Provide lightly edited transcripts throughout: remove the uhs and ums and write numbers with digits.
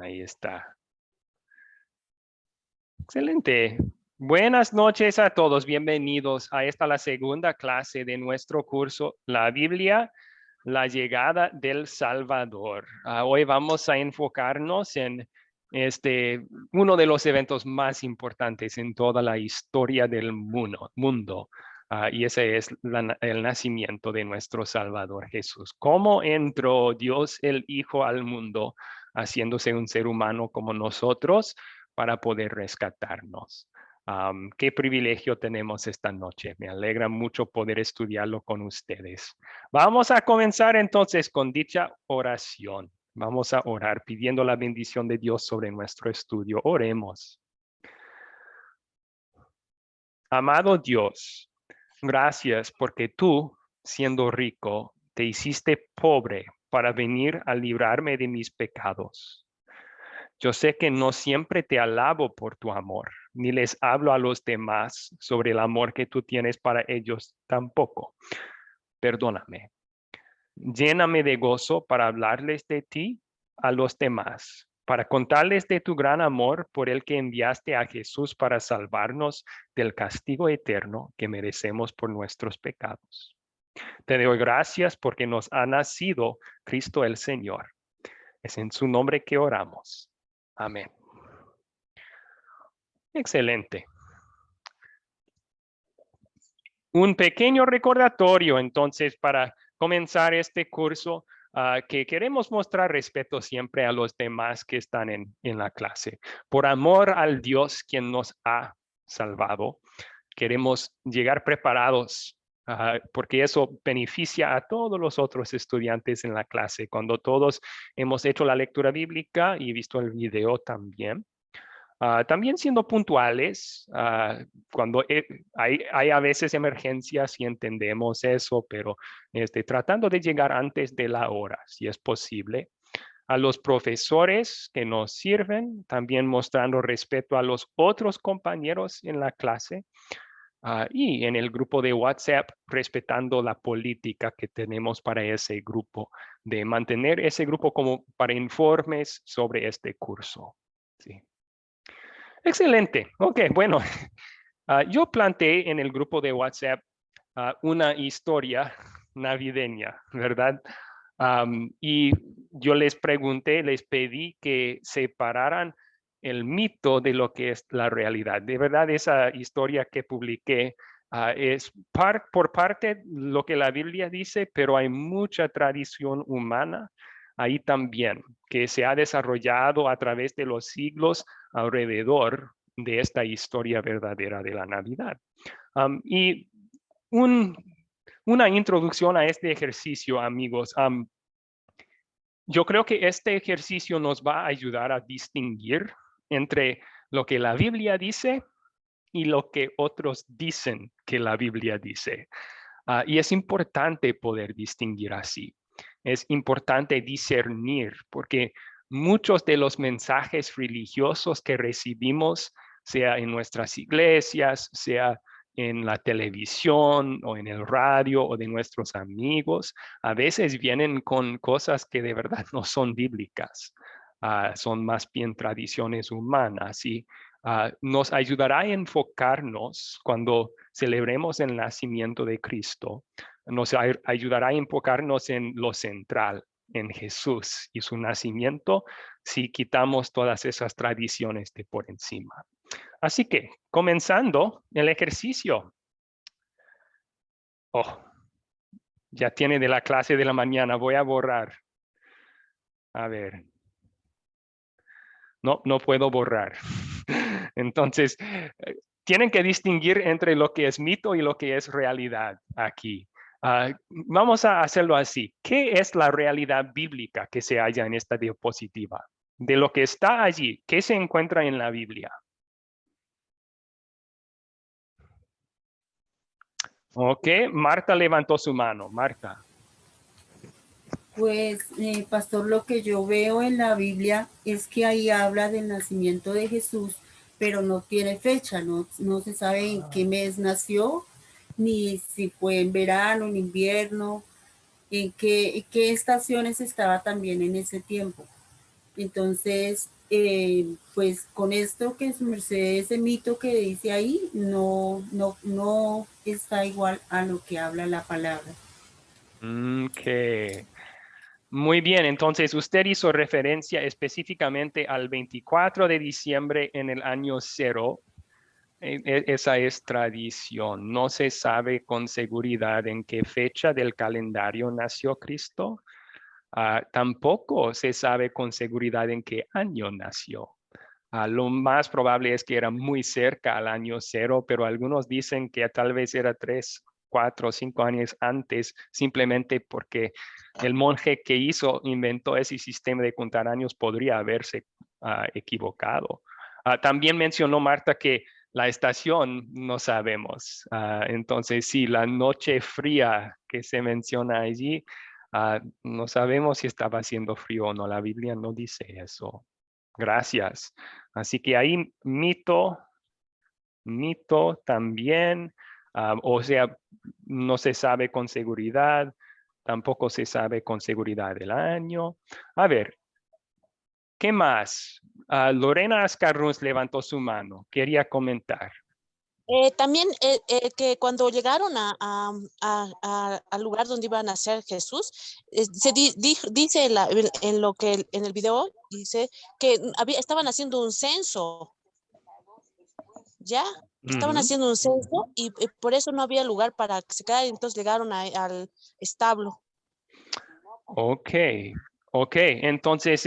Ahí está. Excelente. Buenas noches a todos. Bienvenidos a la segunda clase de nuestro curso, La Biblia, la llegada del Salvador. Hoy vamos a enfocarnos en uno de los eventos más importantes en toda la historia del mundo. Y ese es el nacimiento de nuestro Salvador Jesús. ¿Cómo entró Dios el Hijo al mundo, haciéndose un ser humano como nosotros para poder rescatarnos? Qué privilegio tenemos esta noche. Me alegra mucho poder estudiarlo con ustedes. Vamos a comenzar entonces con dicha oración. Vamos a orar pidiendo la bendición de Dios sobre nuestro estudio. Oremos. Amado Dios, gracias porque tú, siendo rico, te hiciste pobre para venir a librarme de mis pecados. Yo sé que no siempre te alabo por tu amor, ni les hablo a los demás sobre el amor que tú tienes para ellos tampoco. Perdóname. Lléname de gozo para hablarles de ti a los demás, para contarles de tu gran amor por el que enviaste a Jesús para salvarnos del castigo eterno que merecemos por nuestros pecados. Te doy gracias porque nos ha nacido Cristo el Señor. Es en su nombre que oramos. Amén. Excelente. Un pequeño recordatorio entonces para comenzar este curso, que queremos mostrar respeto siempre a los demás que están en la clase. Por amor al Dios quien nos ha salvado, queremos llegar preparados, porque eso beneficia a todos los otros estudiantes en la clase. Cuando todos hemos hecho la lectura bíblica y visto el video también. También siendo puntuales, cuando hay a veces emergencias y entendemos eso, pero tratando de llegar antes de la hora, si es posible. A los profesores que nos sirven, también mostrando respeto a los otros compañeros en la clase. Y en el grupo de WhatsApp, respetando la política que tenemos para ese grupo, de mantener ese grupo como para informes sobre este curso. Sí. Excelente. Ok, bueno, yo planteé en el grupo de WhatsApp una historia navideña, ¿verdad? Y yo les pregunté, les pedí que separaran el mito de lo que es la realidad. De verdad, esa historia que publiqué es por parte lo que la Biblia dice, pero hay mucha tradición humana ahí también, que se ha desarrollado a través de los siglos alrededor de esta historia verdadera de la Navidad. Y una introducción a este ejercicio, amigos. Yo creo que este ejercicio nos va a ayudar a distinguir entre lo que la Biblia dice y lo que otros dicen que la Biblia dice. Y es importante poder distinguir así. Es importante discernir, porque muchos de los mensajes religiosos que recibimos, sea en nuestras iglesias, sea en la televisión o en el radio o de nuestros amigos, a veces vienen con cosas que de verdad no son bíblicas. Son más bien tradiciones humanas y nos ayudará a enfocarnos cuando celebremos el nacimiento de Cristo. Nos ayudará a enfocarnos en lo central, en Jesús y su nacimiento, si quitamos todas esas tradiciones de por encima. Así que, comenzando el ejercicio. Oh, ya tiene de la clase de la mañana. Voy a borrar. A ver. No puedo borrar. Entonces, tienen que distinguir entre lo que es mito y lo que es realidad aquí. Vamos a hacerlo así. ¿Qué es la realidad bíblica que se halla en esta diapositiva? De lo que está allí, ¿qué se encuentra en la Biblia? Ok, Marta levantó su mano. Marta. Pues, pastor, lo que yo veo en la Biblia es que ahí habla del nacimiento de Jesús, pero no tiene fecha, no se sabe en qué mes nació, ni si fue en verano, en invierno, en qué estaciones estaba también en ese tiempo. Entonces, pues con esto que su merced, ese mito que dice ahí, no está igual a lo que habla la palabra. Okay. Muy bien, entonces usted hizo referencia específicamente al 24 de diciembre en el año 0. Esa es tradición. No se sabe con seguridad en qué fecha del calendario nació Cristo. Tampoco se sabe con seguridad en qué año nació. Lo más probable es que era muy cerca al año 0, pero algunos dicen que tal vez era 3, 4, 5 años antes, simplemente porque el monje que inventó ese sistema de contar años podría haberse equivocado. También mencionó Marta que la estación no sabemos. Entonces, sí, la noche fría que se menciona allí, no sabemos si estaba haciendo frío o no. La Biblia no dice eso. Gracias. Así que ahí mito también, o sea, no se sabe con seguridad, tampoco se sabe con seguridad el año. A ver, ¿qué más? Lorena Ascarruz levantó su mano, quería comentar. También que cuando llegaron al lugar donde iba a nacer Jesús, dice en lo que en el video, dice que estaban haciendo un censo, ¿ya? Estaban haciendo un censo y por eso no había lugar para que se quedara, entonces llegaron al establo. Ok, entonces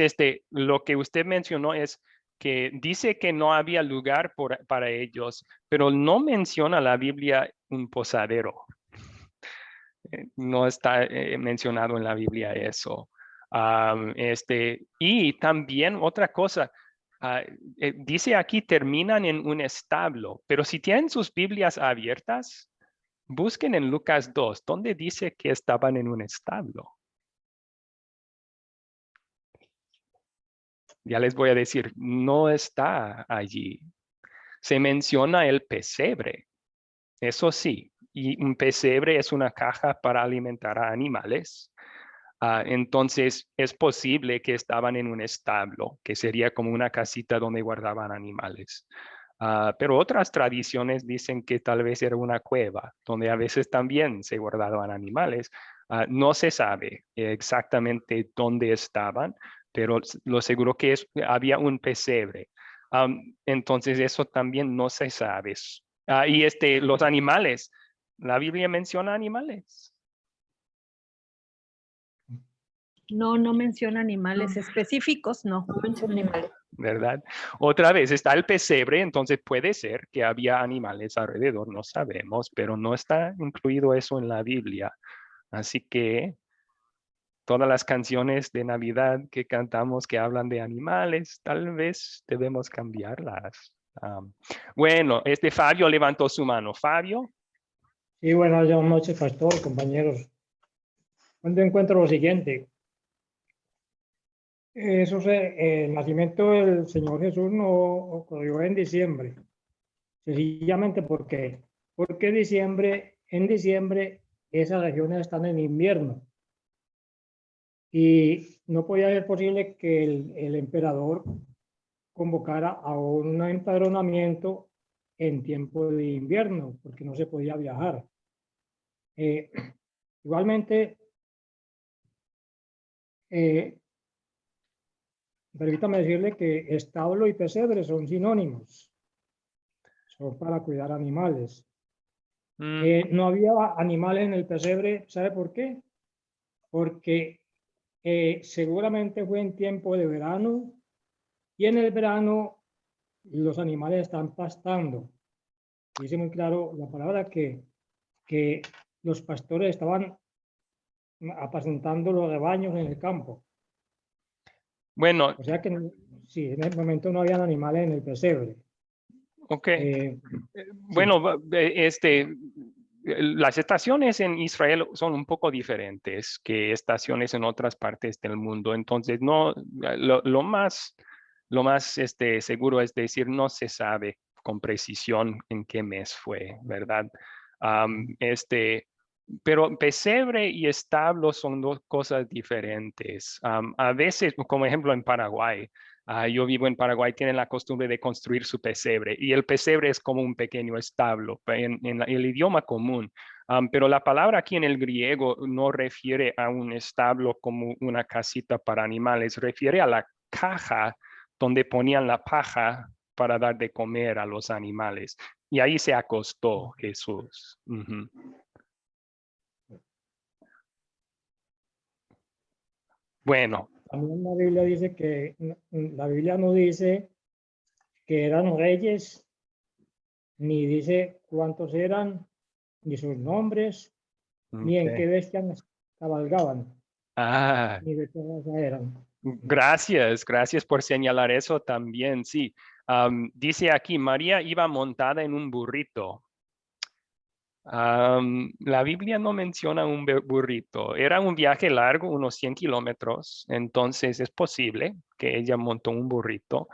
lo que usted mencionó es que dice que no había lugar para ellos, pero no menciona la Biblia un posadero. No está mencionado en la Biblia eso. Y también otra cosa, dice aquí terminan en un establo, pero si tienen sus Biblias abiertas, busquen en Lucas 2, donde dice que estaban en un establo. Ya les voy a decir, no está allí. Se menciona el pesebre, eso sí, y un pesebre es una caja para alimentar a animales. Entonces es posible que estaban en un establo, que sería como una casita donde guardaban animales. Pero otras tradiciones dicen que tal vez era una cueva, donde a veces también se guardaban animales. No se sabe exactamente dónde estaban, pero lo seguro que había un pesebre. Entonces eso también no se sabe. Y los animales, ¿la Biblia menciona animales? No, no menciona animales específicos, no. No menciona animales. ¿Verdad? Otra vez está el pesebre, entonces puede ser que había animales alrededor, no sabemos, pero no está incluido eso en la Biblia. Así que todas las canciones de Navidad que cantamos que hablan de animales, tal vez debemos cambiarlas. Bueno, Fabio levantó su mano. Fabio. Sí, buenas noches, pastor, compañeros. Cuando encuentro lo siguiente, el nacimiento del Señor Jesús no ocurrió en diciembre, sencillamente porque en diciembre esas regiones están en invierno y no podía ser posible que el emperador convocara a un empadronamiento en tiempo de invierno, porque no se podía viajar. Igualmente, permítame decirle que establo y pesebre son sinónimos, son para cuidar animales. No había animales en el pesebre, ¿sabe por qué? Porque seguramente fue en tiempo de verano y en el verano los animales están pastando. Dice muy claro la palabra que los pastores estaban apacentando los rebaños en el campo. Bueno. O sea que sí, en el momento no habían animales en el pesebre. Ok. Bueno, las estaciones en Israel son un poco diferentes que estaciones en otras partes del mundo. Entonces, no, lo más seguro es decir, no se sabe con precisión en qué mes fue, ¿verdad? pero pesebre y establo son dos cosas diferentes. A veces, como ejemplo en Paraguay, yo vivo en Paraguay, tienen la costumbre de construir su pesebre y el pesebre es como un pequeño establo en el idioma común. Pero la palabra aquí en el griego no refiere a un establo como una casita para animales, refiere a la caja donde ponían la paja para dar de comer a los animales. Y ahí se acostó Jesús. Ujú. Bueno, También la Biblia dice que, la Biblia no dice que eran reyes, ni dice cuántos eran, ni sus nombres, ni en qué ok. bestias cabalgaban, Ah, ni de qué raza eran. gracias por señalar eso también, sí. Dice aquí, María iba montada en un burrito. La Biblia no menciona un burrito. Era un viaje largo, unos 100 kilómetros, entonces es posible que ella montó un burrito.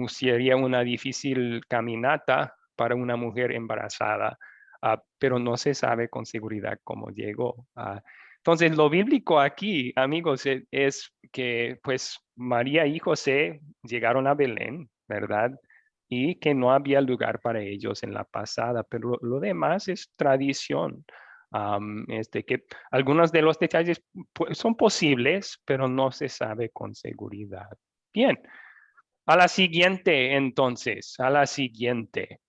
Sería una difícil caminata para una mujer embarazada, pero no se sabe con seguridad cómo llegó. Entonces, lo bíblico aquí, amigos, es que pues María y José llegaron a Belén, ¿verdad? Y que no había lugar para ellos en la pasada, pero lo demás es tradición. Que algunos de los detalles son posibles, pero no se sabe con seguridad. Bien, a la siguiente entonces, a la siguiente.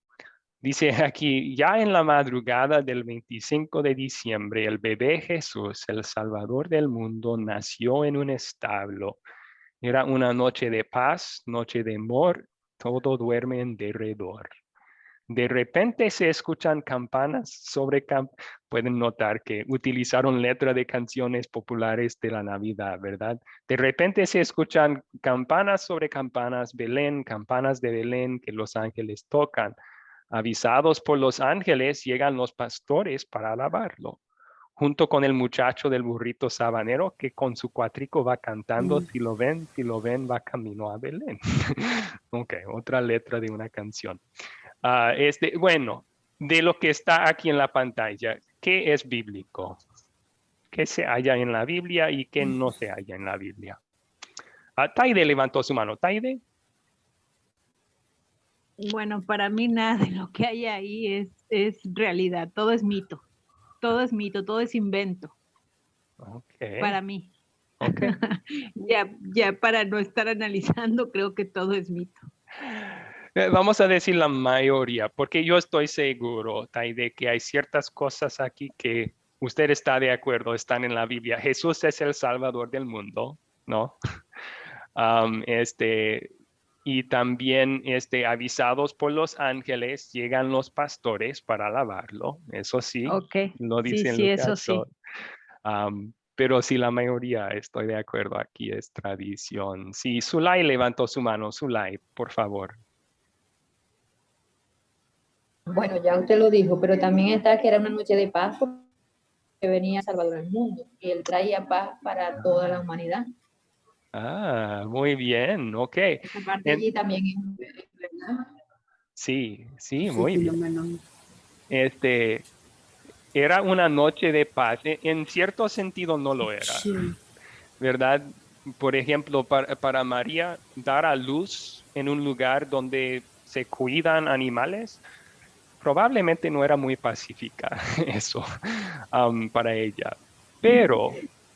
Dice aquí, ya en la madrugada del 25 de diciembre, el bebé Jesús, el Salvador del mundo, nació en un establo. Era una noche de paz, noche de amor, todo duerme en derredor. De repente se escuchan campanas sobre pueden notar que utilizaron letra de canciones populares de la Navidad, ¿verdad? De repente se escuchan campanas sobre campanas, Belén, campanas de Belén que los ángeles tocan. Avisados por los ángeles, llegan los pastores para alabarlo, junto con el muchacho del burrito sabanero que con su cuatrico va cantando, si lo ven, va camino a Belén. Ok, otra letra de una canción. Bueno, de lo que está aquí en la pantalla, ¿qué es bíblico? ¿Qué se halla en la Biblia y qué no se halla en la Biblia? Taide levantó su mano. Taide. Bueno, para mí nada de lo que hay ahí es realidad, todo es mito, todo es mito, todo es invento, Ok, para mí. ok. Ya para no estar analizando, creo que todo es mito. Vamos a decir la mayoría, porque yo estoy seguro, Taide, que hay ciertas cosas aquí que usted está de acuerdo, están en la Biblia. Jesús es el Salvador del mundo, ¿no? Um, este, y también avisados por los ángeles, llegan los pastores para alabarlo. Eso sí, Ok, lo sí, dice en sí, eso Lucas sí. 2. Pero sí, la mayoría, estoy de acuerdo, aquí es tradición. Sí, Zulay levantó su mano. Zulay, por favor. Bueno, ya usted lo dijo, pero también está que era una noche de paz porque venía Salvador al mundo y él traía paz para toda la humanidad. Muy bien, ok. Esa parte allí también es verdad. Sí, sí, Sí, muy bien. fenómeno. Era una noche de paz. En cierto sentido no lo era, Sí. ¿verdad? Por ejemplo, para María, dar a luz en un lugar donde se cuidan animales, probablemente no era muy pacífica eso para ella. Pero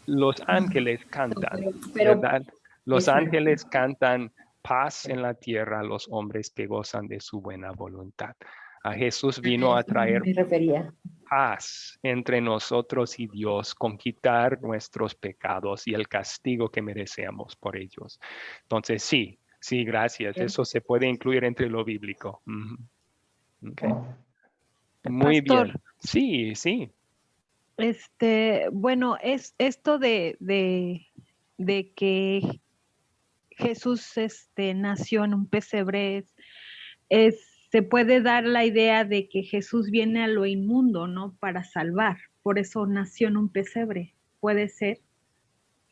los ángeles cantan, Pero ¿verdad? Los exacto. ángeles cantan paz en la tierra a los hombres que gozan de su buena voluntad. A Jesús A vino a eso traer me refería. paz entre nosotros y Dios, con quitar nuestros pecados y el castigo que merecemos por ellos. Entonces, sí, sí, gracias. Eso se puede incluir entre lo bíblico. Ujú. Okay. Muy bien. Pastor, Sí, sí. bueno, es esto de que Jesús nació en un pesebre, se puede dar la idea de que Jesús viene a lo inmundo, ¿no? Para salvar. Por eso nació en un pesebre. Puede ser.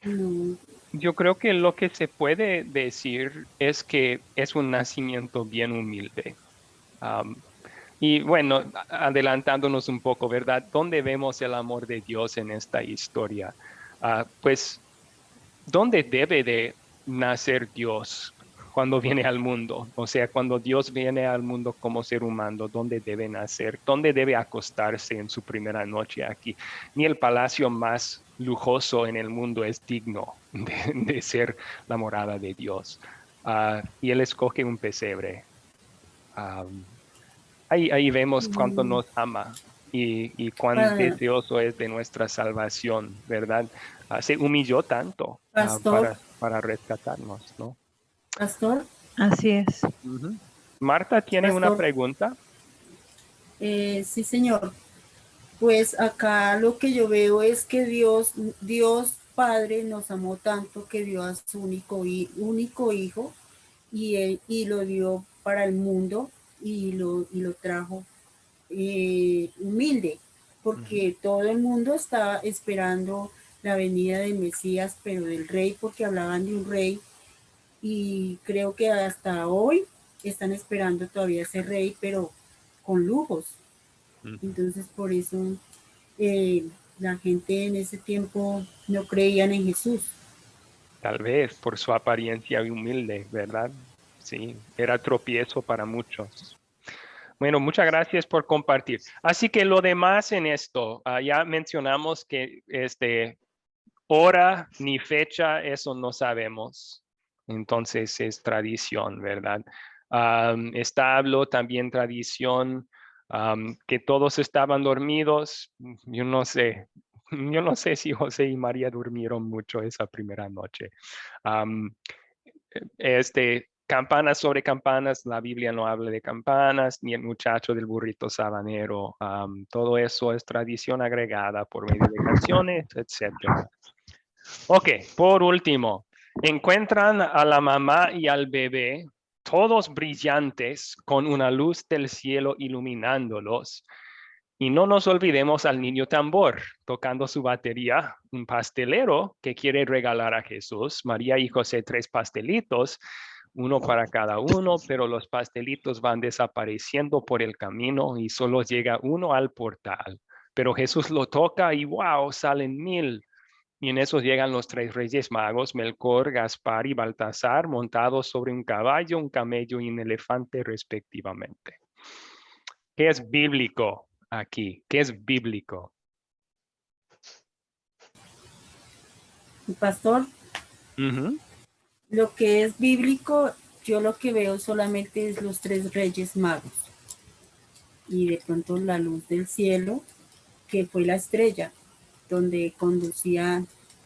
No. Yo creo que lo que se puede decir es que es un nacimiento bien humilde. Y bueno, adelantándonos un poco, ¿verdad? ¿Dónde vemos el amor de Dios en esta historia? Pues, ¿dónde debe de nacer Dios cuando viene al mundo? O sea, cuando Dios viene al mundo como ser humano, ¿dónde debe nacer? ¿Dónde debe acostarse en su primera noche aquí? Ni el palacio más lujoso en el mundo es digno de ser la morada de Dios. Y Él escoge un pesebre. Ahí vemos cuánto Mm, nos ama y cuán pa- deseoso es de nuestra salvación, ¿verdad? Se humilló tanto Pastor, para rescatarnos, ¿no? pastor, Así es. Ujú. Marta tiene una pastor, pregunta. sí, señor. Pues acá lo que yo veo es que Dios Padre nos amó tanto que dio a su único hijo y lo dio para el mundo y lo trajo humilde, Ujú. porque todo el mundo estaba esperando la venida del Mesías, pero del rey, porque hablaban de un rey, y creo que hasta hoy están esperando todavía ese rey, pero con lujos. Ujú. Entonces, por eso la gente en ese tiempo no creían en Jesús. Tal vez por su apariencia humilde, ¿verdad? Sí, era tropiezo para muchos. Bueno, muchas gracias por compartir. Así que lo demás en esto, ya mencionamos que hora ni fecha, eso no sabemos. Entonces es tradición, ¿verdad? Establo, también tradición, que todos estaban dormidos. Yo no sé. Yo no sé si José y María durmieron mucho esa primera noche. Am, Campanas sobre campanas, la Biblia no habla de campanas, ni el muchacho del burrito sabanero. Todo eso es tradición agregada por medio de canciones, etcétera. Ok, por último, encuentran a la mamá y al bebé, todos brillantes, con una luz del cielo iluminándolos. Y no nos olvidemos al niño tambor, tocando su batería, un pastelero que quiere regalar a Jesús, María y José, 3 pastelitos, uno para cada uno, pero los pastelitos van desapareciendo por el camino y solo llega uno al portal. Pero Jesús lo toca y wow, salen 1000. Y en eso llegan los 3 reyes magos, Melcor, Gaspar y Baltasar, montados sobre un caballo, un camello y un elefante respectivamente. ¿Qué es bíblico aquí? ¿Qué es bíblico? Pastor, Ujú. lo que es bíblico, yo lo que veo solamente es los 3 reyes magos y de pronto la luz del cielo, que fue la estrella donde conducía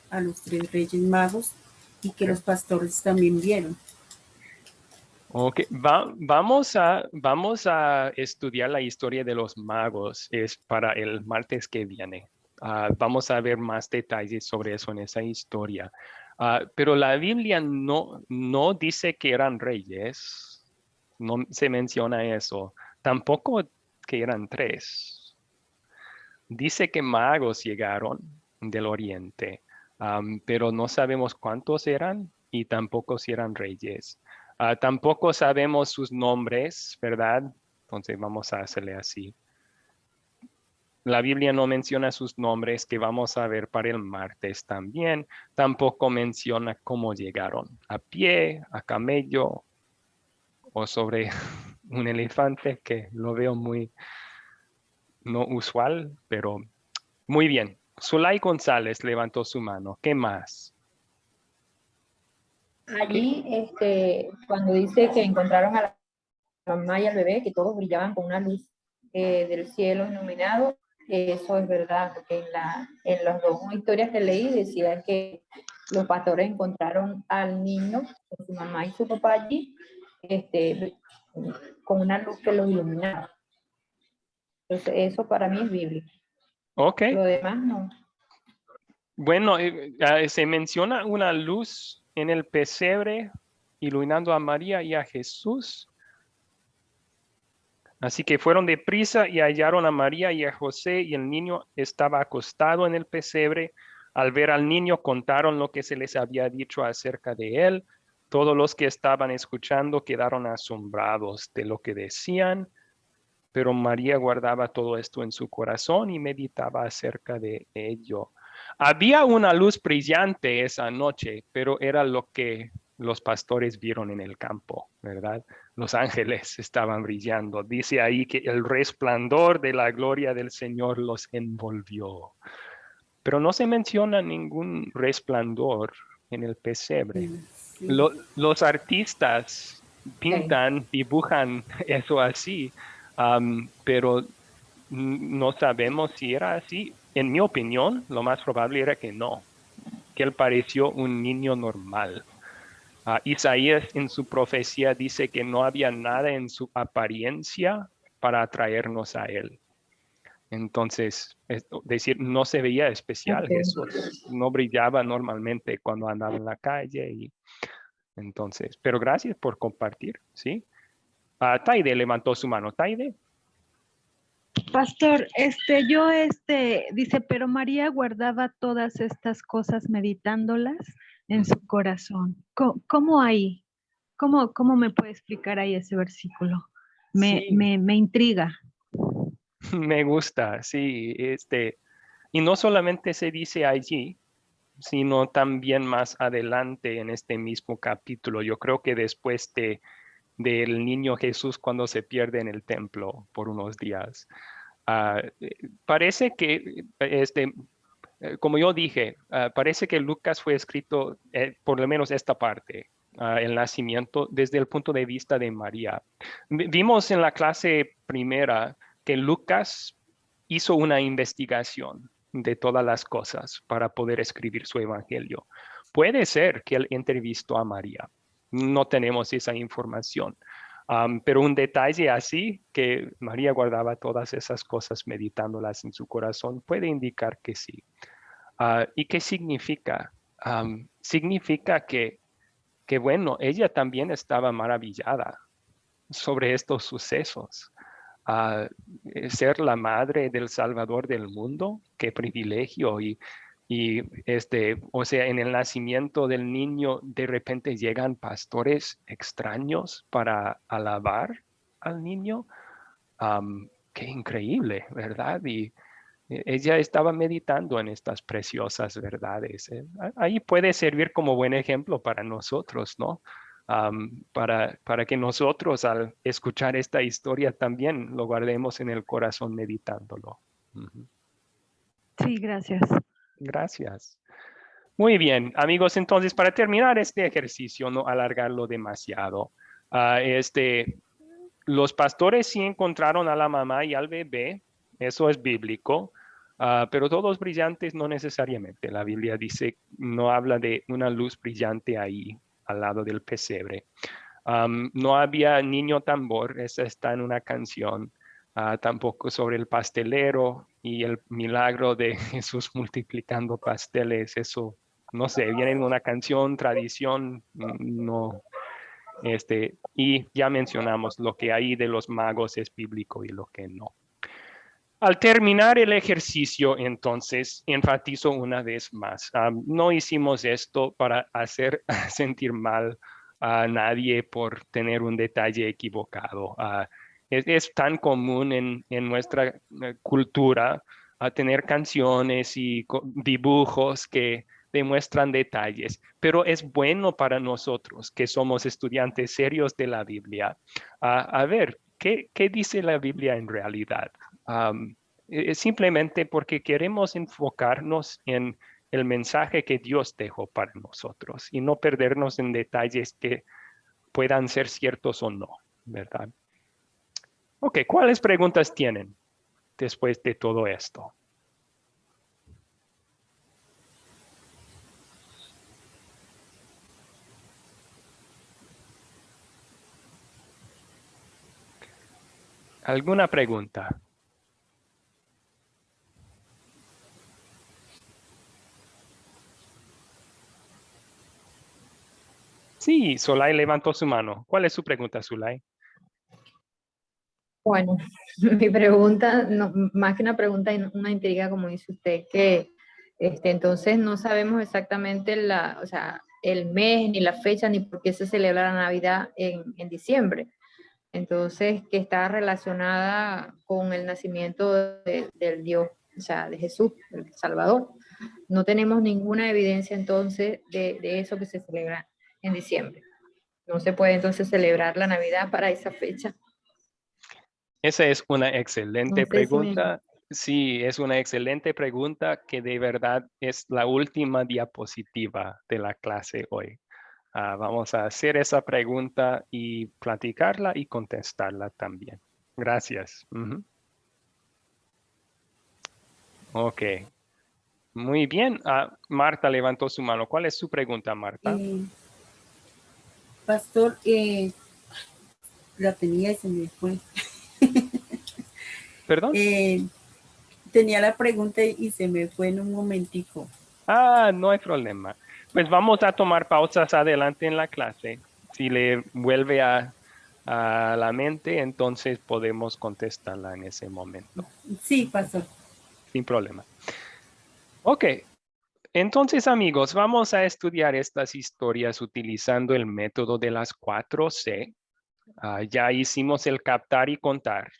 a los 3 reyes magos y que Okay. los pastores también vieron. Ok, vamos a estudiar la historia de los magos. Es para el martes que viene. Vamos a ver más detalles sobre eso en esa historia. Pero la Biblia no dice que eran reyes. No se menciona eso. Tampoco que eran 3. Dice que magos llegaron del oriente, pero no sabemos cuántos eran y tampoco si eran reyes. Tampoco sabemos sus nombres, ¿verdad? Entonces vamos a hacerle así. La Biblia no menciona sus nombres, que vamos a ver para el martes también. Tampoco menciona cómo llegaron, a pie, a camello o sobre un elefante, que lo veo muy no usual, pero muy bien. Zulay González levantó su mano. ¿Qué más? Allí, cuando dice que encontraron a la mamá y al bebé, que todos brillaban con una luz del cielo iluminado, eso es verdad, porque en las dos historias que leí decía que los pastores encontraron al niño con su mamá y su papá allí, con una luz que los iluminaba. Entonces, eso para mí es bíblico. Ok. Lo demás no. Bueno, se menciona una luz en el pesebre iluminando a María y a Jesús. Así que fueron deprisa y hallaron a María y a José, y el niño estaba acostado en el pesebre. Al ver al niño, contaron lo que se les había dicho acerca de él. Todos los que estaban escuchando quedaron asombrados de lo que decían. pero María guardaba todo esto en su corazón y meditaba acerca de ello. Había una luz brillante esa noche, pero era lo que los pastores vieron en el campo, ¿verdad? Los ángeles estaban brillando. Dice ahí que el resplandor de la gloria del Señor los envolvió. Pero no se menciona ningún resplandor en el pesebre. Sí. Los artistas pintan, dibujan eso así, pero no sabemos si era así. En mi opinión, lo más probable era que no, que él pareció un niño normal. Isaías en su profecía dice que no había nada en su apariencia para atraernos a él. Entonces, es decir, no se veía especial Jesús, no brillaba normalmente cuando andaba en la calle. Y entonces, pero gracias por compartir, ¿sí? Taide levantó su mano. Taide. Pastor, dice, pero María guardaba todas estas cosas meditándolas en su corazón. ¿Cómo ahí? ¿Cómo me puede explicar ahí ese versículo? Me intriga. Me gusta, sí. Y no solamente se dice allí, sino también más adelante en este mismo capítulo. Yo creo que después del niño Jesús cuando se pierde en el templo por unos días. Parece que, como yo dije, parece que Lucas fue escrito, por lo menos esta parte, el nacimiento, desde el punto de vista de María. Vimos en la clase primera que Lucas hizo una investigación de todas las cosas para poder escribir su evangelio. Puede ser que él entrevistó a María. No tenemos esa información. Pero un detalle así, que María guardaba todas esas cosas meditándolas en su corazón, puede indicar que sí. ¿Y qué significa? Significa que, bueno, ella también estaba maravillada sobre estos sucesos. Ser la madre del Salvador del mundo, qué privilegio. O sea, en el nacimiento del niño, de repente llegan pastores extraños para alabar al niño. Qué increíble, ¿verdad? Y ella estaba meditando en estas preciosas verdades. Ahí puede servir como buen ejemplo para nosotros, ¿no? Para que nosotros al escuchar esta historia también lo guardemos en el corazón meditándolo. Sí, gracias. Gracias. Muy bien, amigos, entonces para terminar este ejercicio, no alargarlo demasiado, los pastores sí encontraron a la mamá y al bebé, eso es bíblico, pero todos brillantes no necesariamente. La Biblia dice, no habla de una luz brillante ahí al lado del pesebre. No había niño tambor, esa está en una canción. Tampoco sobre el pastelero y el milagro de Jesús multiplicando pasteles, eso no sé, viene en una canción, tradición, no. Y ya mencionamos lo que hay de los magos es bíblico y lo que no. Al terminar el ejercicio, entonces, enfatizo una vez más, no hicimos esto para hacer sentir mal a nadie por tener un detalle equivocado. Es tan común en nuestra cultura tener canciones y dibujos que demuestran detalles, pero es bueno para nosotros que somos estudiantes serios de la Biblia. A ver, ¿qué dice la Biblia en realidad? Simplemente porque queremos enfocarnos en el mensaje que Dios dejó para nosotros y no perdernos en detalles que puedan ser ciertos o no, ¿verdad? Ok, ¿cuáles preguntas tienen después de todo esto? ¿Alguna pregunta? Sí, Zulay levantó su mano. ¿Cuál es su pregunta, Zulay? Bueno, mi pregunta, más que una pregunta, una intriga, como dice usted, que entonces no sabemos exactamente o sea, el mes, ni la fecha, ni por qué se celebra la Navidad en diciembre. Entonces, que está relacionada con el nacimiento del Dios, o sea, de Jesús, el Salvador. No tenemos ninguna evidencia entonces de eso que se celebra en diciembre. No se puede entonces celebrar la Navidad para esa fecha. Esa es una excelente No sé si me- pregunta. Sí, es una excelente pregunta que de verdad es la última diapositiva de la clase hoy. Vamos a hacer esa pregunta y platicarla y contestarla también. Gracias. Ujú. Ok. Muy bien. Marta levantó su mano. ¿Cuál es su pregunta, Marta? Pastor, la tenía y se me fue. ¿Perdón? Tenía la pregunta y se me fue en un momentico. No hay problema. Pues vamos a tomar pausas adelante en la clase. Si le vuelve a la mente, entonces podemos contestarla en ese momento, Sí, pastor. sin problema. Ok, entonces amigos, vamos a estudiar estas historias utilizando el método de las 4C. Ya hicimos el captar y contar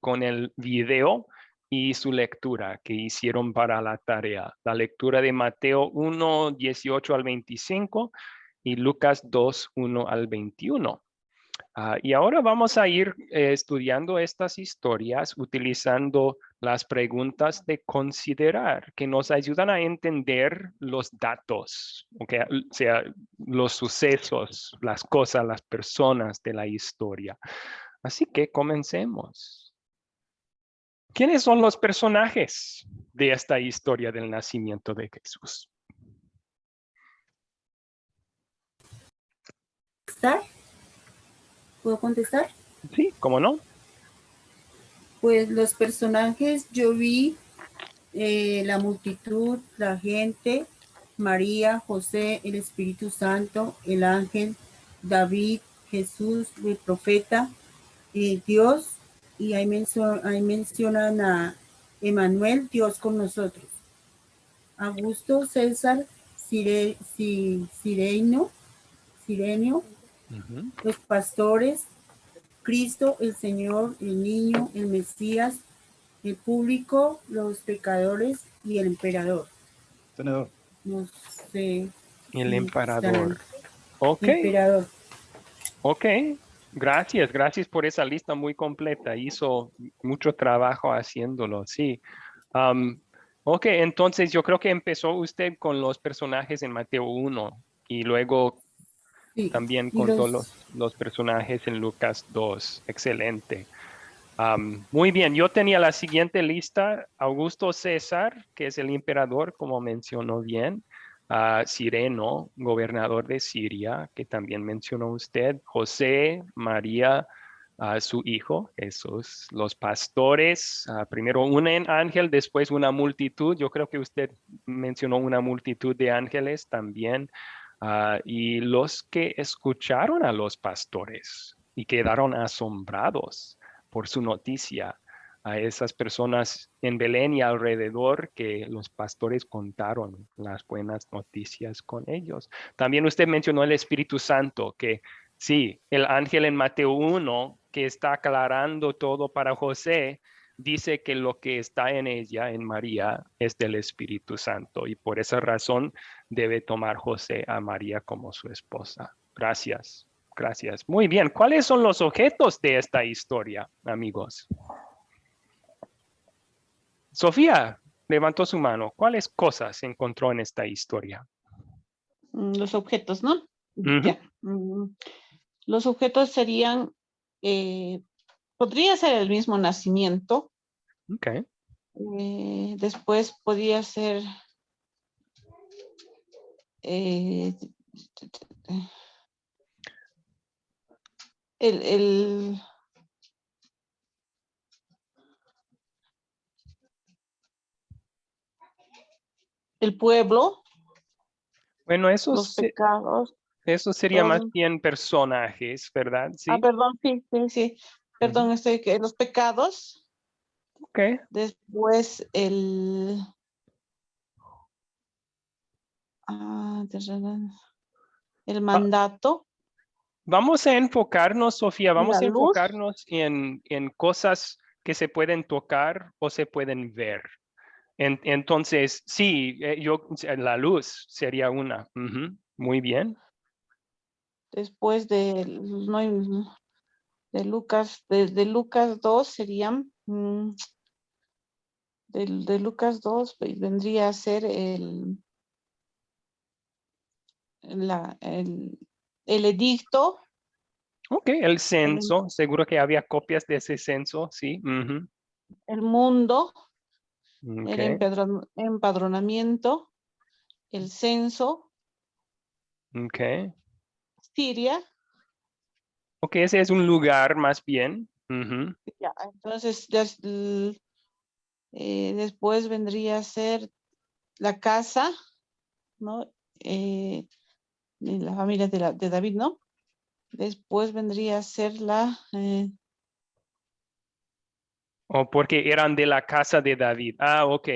con el video y su lectura que hicieron para la tarea. La lectura de Mateo 1, 18 al 25 y Lucas 2, 1 al 21. Y ahora vamos a ir estudiando estas historias utilizando las preguntas de considerar que nos ayudan a entender los datos, okay? O sea, los sucesos, las cosas, las personas de la historia. Así que comencemos. ¿Quiénes son los personajes de esta historia del nacimiento de Jesús? ¿Puedo contestar? Sí, ¿cómo no? Pues los personajes yo vi la multitud, la gente, María, José, el Espíritu Santo, el ángel, David, Jesús, el profeta, Dios, y ahí mencionan a Emanuel, Dios con nosotros. Augusto, César, Sirenio, Ujú. los pastores, Cristo, el Señor, el niño, el Mesías, el público, los pecadores y el emperador. Senador. No sé El si emperador. estarán. Ok. Emperador. Ok, gracias por esa lista muy completa. Hizo mucho trabajo haciéndolo, sí. Ok, entonces yo creo que empezó usted con los personajes en Mateo 1 y luego Sí. también Y contó los personajes en Lucas 2. Excelente. Muy bien, yo tenía la siguiente lista. Augusto César, que es el emperador, como mencionó bien. Sireno, gobernador de Siria, que también mencionó usted. José, María, su hijo, Jesús. Los pastores, primero un ángel, después una multitud. Yo creo que usted mencionó una multitud de ángeles también. Y los que escucharon a los pastores y quedaron asombrados por su noticia, a esas personas en Belén y alrededor que los pastores contaron las buenas noticias con ellos. También usted mencionó el Espíritu Santo, que sí, el ángel en Mateo 1, que está aclarando todo para José, dice que lo que está en ella, en María, es del Espíritu Santo y por esa razón debe tomar José a María como su esposa. Gracias. Gracias. Muy bien. ¿Cuáles son los objetos de esta historia, amigos? Sofía levantó su mano. ¿Cuáles cosas encontró en esta historia? Los objetos, ¿no? Ujú. Ya. Los objetos serían, podría ser el mismo nacimiento. Ok. Después podría ser el pueblo, Bueno, los pecados. eso sería más bien personajes, ¿verdad? Sí. Perdón, sí. Perdón, que los pecados. Ok. Después el mandato. Vamos a enfocarnos, Sofía, vamos La a luz. enfocarnos en cosas que se pueden tocar o se pueden ver. Entonces, sí, la luz sería una. Ujú, muy bien. Después no hay- de Lucas, de Lucas 2 serían, de Lucas 2 vendría a ser la, el edicto, Ok, el censo, seguro que había copias de ese censo, sí. Ujú, el mundo, ok, el empadronamiento, el censo, ok. Siria. Ok, ese es un lugar más bien. Ujú, Ya, entonces después vendría a ser la casa, ¿no? De la familia de David, ¿no? Después vendría a ser o porque eran de la casa de David. Ah, ok.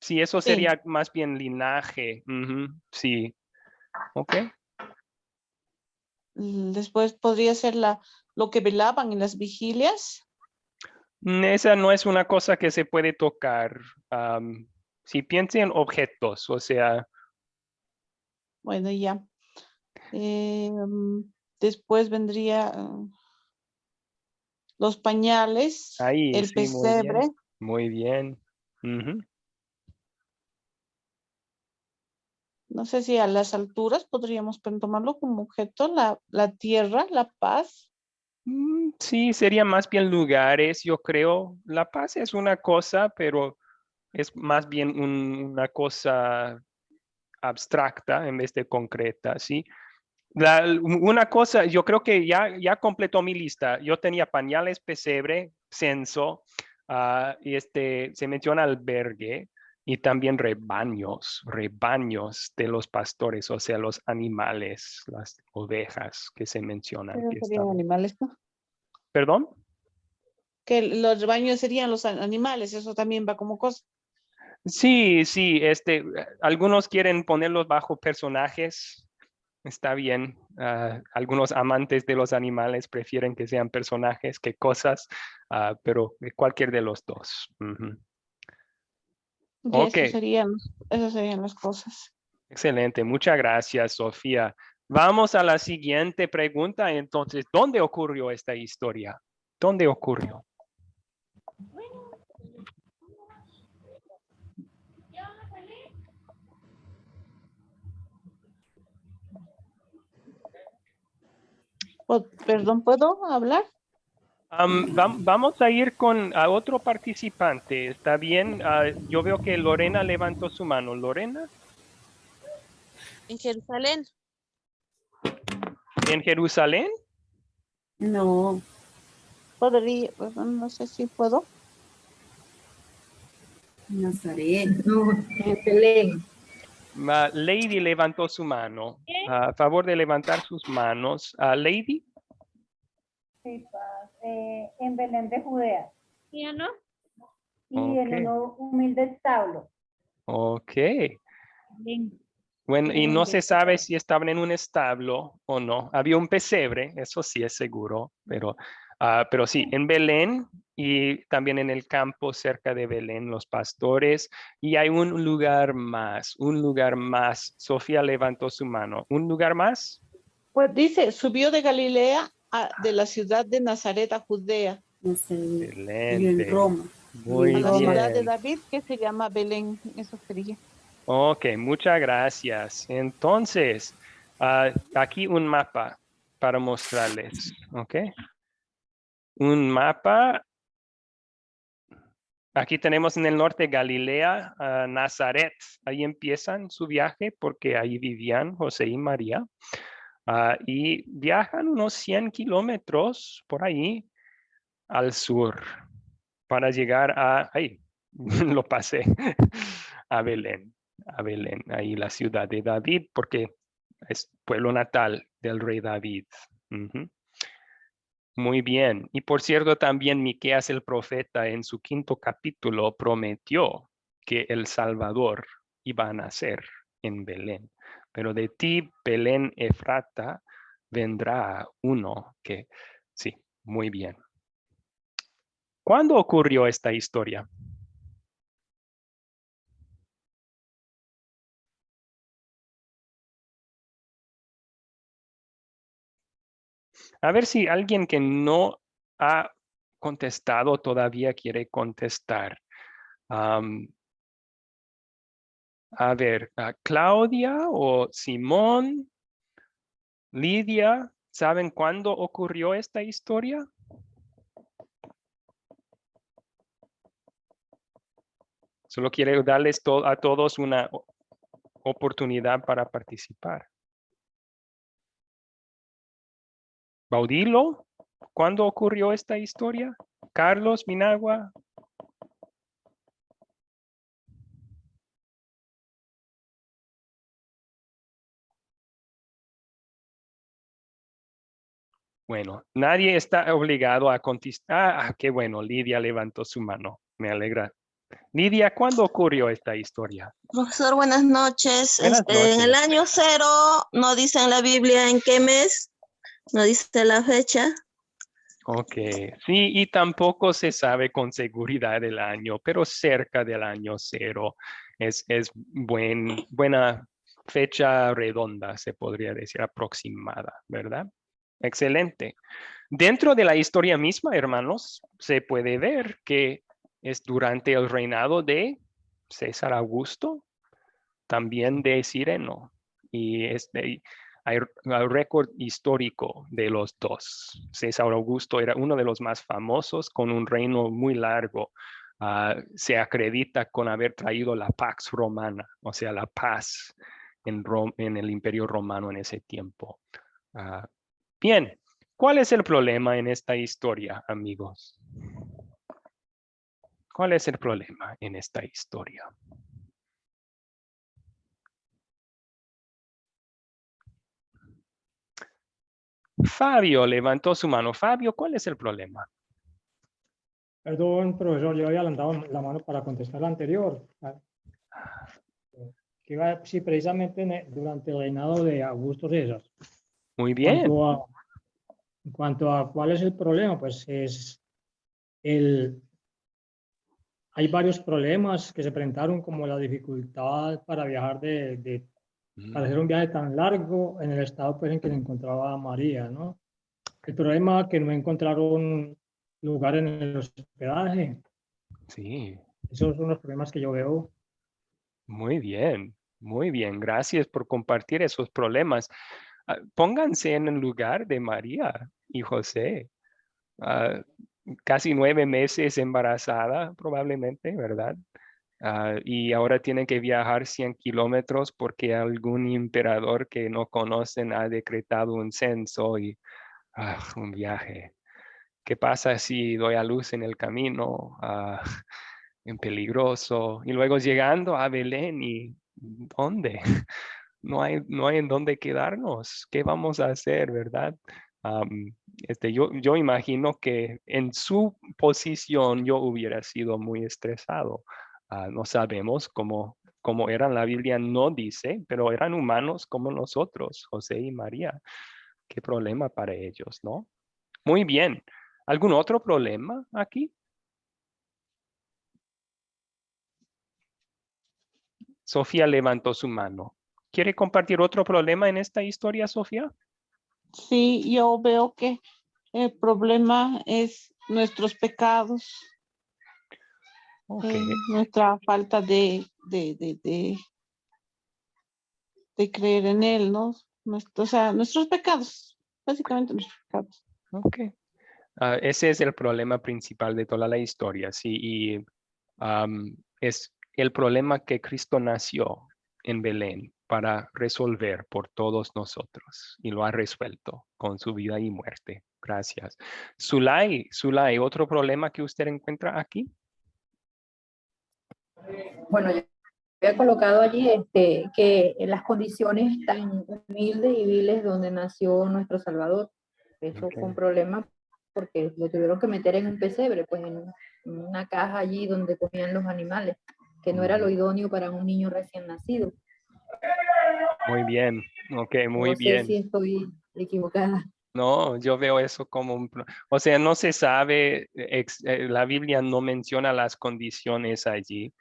Sí, eso sí, sería más bien linaje. Ujú, sí, ok. después podría ser lo que velaban en las vigilias. Esa no es una cosa que se puede tocar. Si piensen en objetos, o sea, Bueno, ya. Después vendría los pañales, ahí, el sí, muy bien. pesebre. Muy bien. Ujú. No sé si a las alturas podríamos tomarlo como objeto, la tierra, la paz. Sí, serían más bien lugares, yo creo. La paz es una cosa, pero es más bien una cosa abstracta en vez de concreta, ¿sí? Una cosa, yo creo que ya completó mi lista. Yo tenía pañales, pesebre, censo, y se menciona albergue y también rebaños de los pastores, o sea, los animales, las ovejas que se mencionan Esos que serían estaban. animales, ¿no? ¿Perdón? Que los rebaños serían los animales, eso también va como cosa. Sí, sí, algunos quieren ponerlos bajo personajes. Está bien. Algunos amantes de los animales prefieren que sean personajes que cosas, pero cualquier de los dos. Ujú. Y Ok, esas serían las cosas. excelente. Muchas gracias, Sofía. Vamos a la siguiente pregunta. Entonces, ¿dónde ocurrió esta historia? ¿Dónde ocurrió? Perdón, ¿puedo hablar? Vamos a ir con a otro participante. ¿Está bien? Yo veo que Lorena levantó su mano. Lorena, En Jerusalén. ¿en Jerusalén? No, Podría, no sé si puedo. Nazaret. No, en Belén. Lady levantó su mano. A favor de levantar sus manos. Lady. Sí, en Belén de Judea. ¿Y en Ok, un humilde establo. ok. Bien. Bueno, y no se Humilde sabe establo. si estaban en un establo o no. Había un pesebre, eso sí es seguro, pero sí, en Belén y también en el campo cerca de Belén, los pastores. Y hay un lugar más, un lugar más. Sofía levantó su mano. ¿Un lugar más? Pues dice, subió de Galilea de la ciudad de Nazaret a Judea, Nazaret. Y en Excelente. Roma. Y a Muy en la Roma. ciudad de bien. David que se llama Belén, eso sería. Ok, muchas gracias. Entonces, aquí un mapa para mostrarles. Ok. Un mapa. Aquí tenemos en el norte Galilea, Nazaret. Ahí empiezan su viaje porque ahí vivían José y María. Y viajan unos 100 kilómetros por ahí al sur para llegar ahí, lo pasé, a Belén, ahí la ciudad de David, porque es pueblo natal del rey David. Ujú. Muy bien. Y por cierto, también Miqueas el profeta en su 5.º capítulo prometió que el Salvador iba a nacer en Belén. Pero de ti, Belén Efrata, vendrá uno que... Sí, muy bien. ¿Cuándo ocurrió esta historia? A ver si alguien que no ha contestado todavía quiere contestar. A ver, Claudia o Simón, Lidia, ¿saben cuándo ocurrió esta historia? Solo quiero darles a todos una oportunidad para participar. Baudilo, ¿cuándo ocurrió esta historia? Carlos Minagua. Bueno, nadie está obligado a contestar. Ah, qué bueno, Lidia levantó su mano. Me alegra. Lidia, ¿cuándo ocurrió esta historia? Profesor, buenas noches. Buenas En el noches. año 0, no dice en la Biblia en qué mes, no dice la fecha. Ok, sí, y tampoco se sabe con seguridad el año, pero cerca del año 0 es buena fecha redonda, se podría decir, aproximada, ¿verdad? Excelente. Dentro de la historia misma, hermanos, se puede ver que es durante el reinado de César Augusto, también de Cireno, y hay récord histórico de los dos. César Augusto era uno de los más famosos con un reino muy largo. Se acredita con haber traído la Pax Romana, o sea, la paz en el Imperio Romano en ese tiempo. Bien, ¿cuál es el problema en esta historia, amigos? ¿Cuál es el problema en esta historia? Fabio levantó su mano. Fabio, ¿cuál es el problema? Perdón, profesor, yo había levantado la mano para contestar la anterior. Que iba, sí, precisamente durante el reinado de Augusto César. Muy bien. En cuanto a cuál es el problema, pues hay varios problemas que se presentaron, como la dificultad para viajar para hacer un viaje tan largo en el estado pues, en que se encontraba María, ¿no? El problema que no encontraron lugar en el hospedaje. Sí. Esos son los problemas que yo veo. Muy bien, muy bien. Gracias por compartir esos problemas. Pónganse en el lugar de María y José. Casi 9 meses embarazada, probablemente, ¿verdad? Y ahora tienen que viajar 100 kilómetros porque algún emperador que no conocen ha decretado un censo y un viaje. ¿Qué pasa si doy a luz en el camino? En peligroso. Y luego llegando a Belén y ¿dónde? No hay en dónde quedarnos. ¿Qué vamos a hacer, verdad? Yo imagino que en su posición yo hubiera sido muy estresado. No sabemos cómo eran, la Biblia no dice, pero eran humanos como nosotros, José y María. Qué problema para ellos, ¿no? Muy bien. ¿Algún otro problema aquí? Sofía levantó su mano. ¿Quiere compartir otro problema en esta historia, Sofía? Sí, yo veo que el problema es nuestros pecados, Ok. nuestra falta de creer en Él, ¿no? O sea, nuestros pecados, básicamente nuestros pecados. Ok. Ese es el problema principal de toda la historia, sí, y es el problema que Cristo nació en Belén para resolver por todos nosotros y lo ha resuelto con su vida y muerte. Gracias. Zulay, ¿otro problema que usted encuentra aquí? Bueno, yo había colocado allí que en las condiciones tan humildes y viles donde nació nuestro Salvador, eso fue un problema porque lo tuvieron que meter en un pesebre, pues en una caja allí donde comían los animales, que no era lo idóneo para un niño recién nacido. Muy bien, ok, muy No sé si bien. estoy equivocada. No, yo veo eso como o sea, no se sabe, la Biblia no menciona las condiciones allí,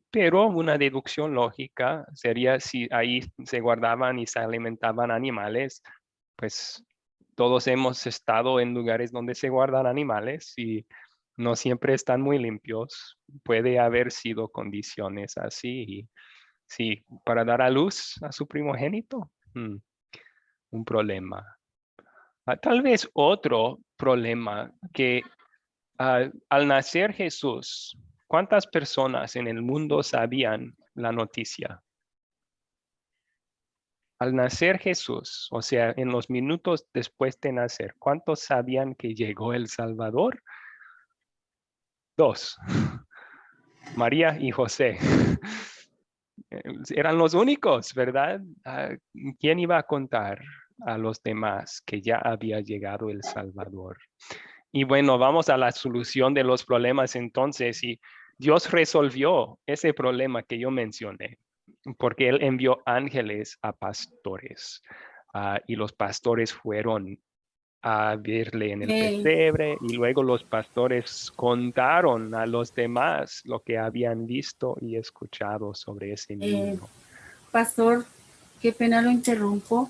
pero una deducción lógica sería si ahí se guardaban y se alimentaban animales, pues todos hemos estado en lugares donde se guardan animales y no siempre están muy limpios. Puede haber sido condiciones así. Y, sí, para dar a luz a su primogénito, un problema. Tal vez otro problema que al nacer Jesús, ¿cuántas personas en el mundo sabían la noticia? Al nacer Jesús, o sea, en los minutos después de nacer, ¿cuántos sabían que llegó el Salvador? 2. María y José. Eran los únicos, ¿verdad? ¿Quién iba a contar a los demás que ya había llegado el Salvador? Y bueno, vamos a la solución de los problemas entonces. Y Dios resolvió ese problema que yo mencioné, porque Él envió ángeles a pastores. Y los pastores fueron a verle en el pesebre y luego los pastores contaron a los demás lo que habían visto y escuchado sobre ese niño. Pastor, qué pena lo interrumpo.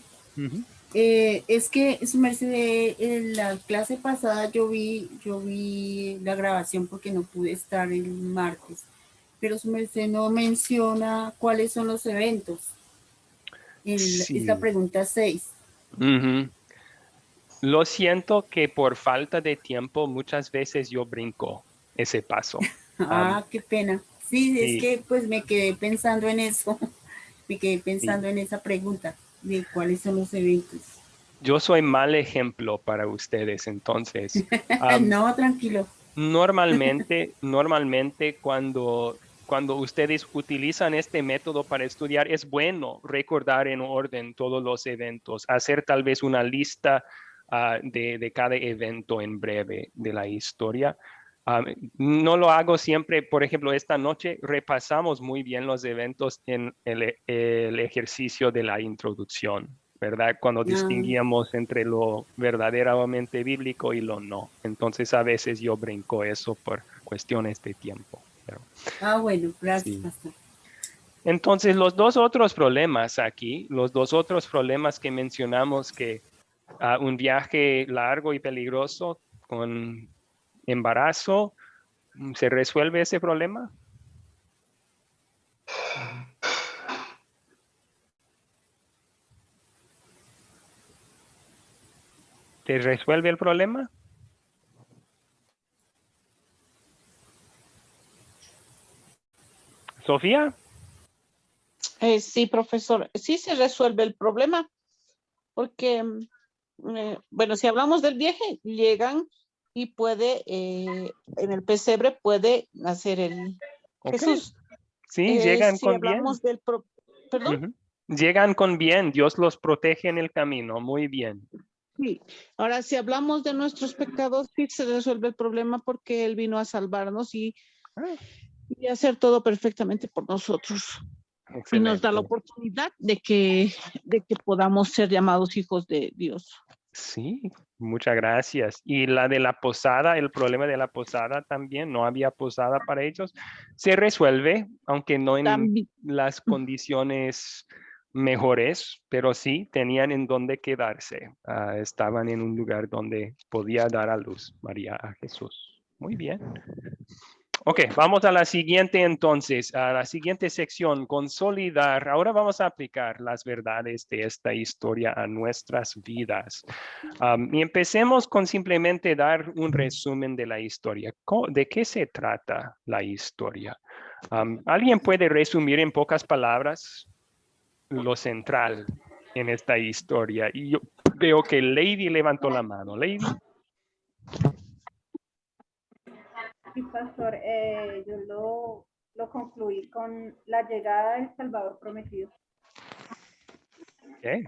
Es que su merced, en la clase pasada yo vi la grabación porque no pude estar el martes, pero su merced no menciona cuáles son los eventos. Sí. Es la pregunta 6. Lo siento que por falta de tiempo muchas veces yo brinco ese paso. Qué pena. Sí, es que pues me quedé pensando en eso. Me quedé pensando en esa pregunta de cuáles son los eventos. Yo soy mal ejemplo para ustedes, entonces. No, tranquilo. Normalmente cuando ustedes utilizan este método para estudiar, es bueno recordar en orden todos los eventos, hacer tal vez una lista de cada evento en breve de la historia. No lo hago siempre, por ejemplo, esta noche repasamos muy bien los eventos en el ejercicio de la introducción, ¿verdad? Cuando distinguíamos entre lo verdaderamente bíblico y lo no. Entonces a veces yo brinco eso por cuestiones de tiempo. Pero, bueno, gracias, sí. Pastor. Entonces los dos otros problemas aquí, los dos otros problemas que mencionamos, que un viaje largo y peligroso con embarazo, ¿se resuelve ese problema? ¿Te resuelve el problema? ¿Sofía? Sí, profesor. Sí se resuelve el problema porque, bueno, si hablamos del viaje, llegan y puede, en el pesebre puede nacer el Jesús. Sí, llegan si con hablamos bien. ¿Perdón? Llegan con bien, Dios los protege en el camino, muy bien. Sí, ahora si hablamos de nuestros pecados, sí se resuelve el problema porque Él vino a salvarnos y hacer todo perfectamente por nosotros. Excelente. Y nos da la oportunidad de que podamos ser llamados hijos de Dios. Sí, muchas gracias. Y la de la posada, el problema de la posada también, no había posada para ellos, se resuelve, aunque no en las condiciones mejores, pero sí tenían en dónde quedarse. Estaban en un lugar donde podía dar a luz María a Jesús. Muy bien. Ok, vamos a la siguiente entonces, a la siguiente sección, consolidar. Ahora vamos a aplicar las verdades de esta historia a nuestras vidas. Y empecemos con simplemente dar un resumen de la historia. ¿De qué se trata la historia? ¿Alguien puede resumir en pocas palabras lo central en esta historia? Y yo veo que Lady levantó la mano. Lady. Sí, pastor, yo lo concluí con la llegada del Salvador prometido. Okay.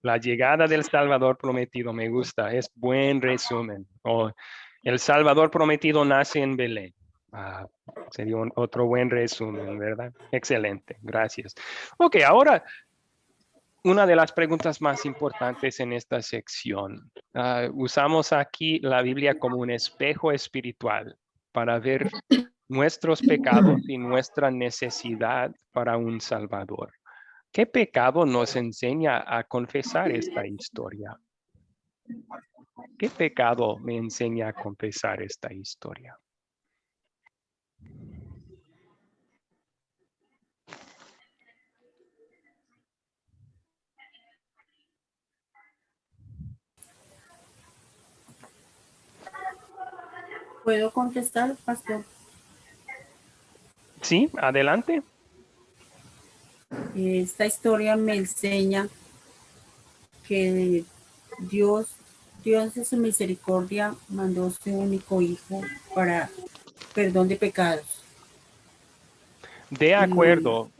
La llegada del Salvador prometido, me gusta, es buen resumen. El Salvador prometido nace en Belén. Sería otro buen resumen, ¿verdad? Excelente, gracias. Ok, ahora una de las preguntas más importantes en esta sección. Usamos aquí la Biblia como un espejo espiritual para ver nuestros pecados y nuestra necesidad para un Salvador. ¿Qué pecado nos enseña a confesar esta historia? ¿Qué pecado me enseña a confesar esta historia? ¿Puedo contestar, pastor? Sí, adelante. Esta historia me enseña que Dios en su misericordia mandó su único hijo para perdón de pecados. De acuerdo.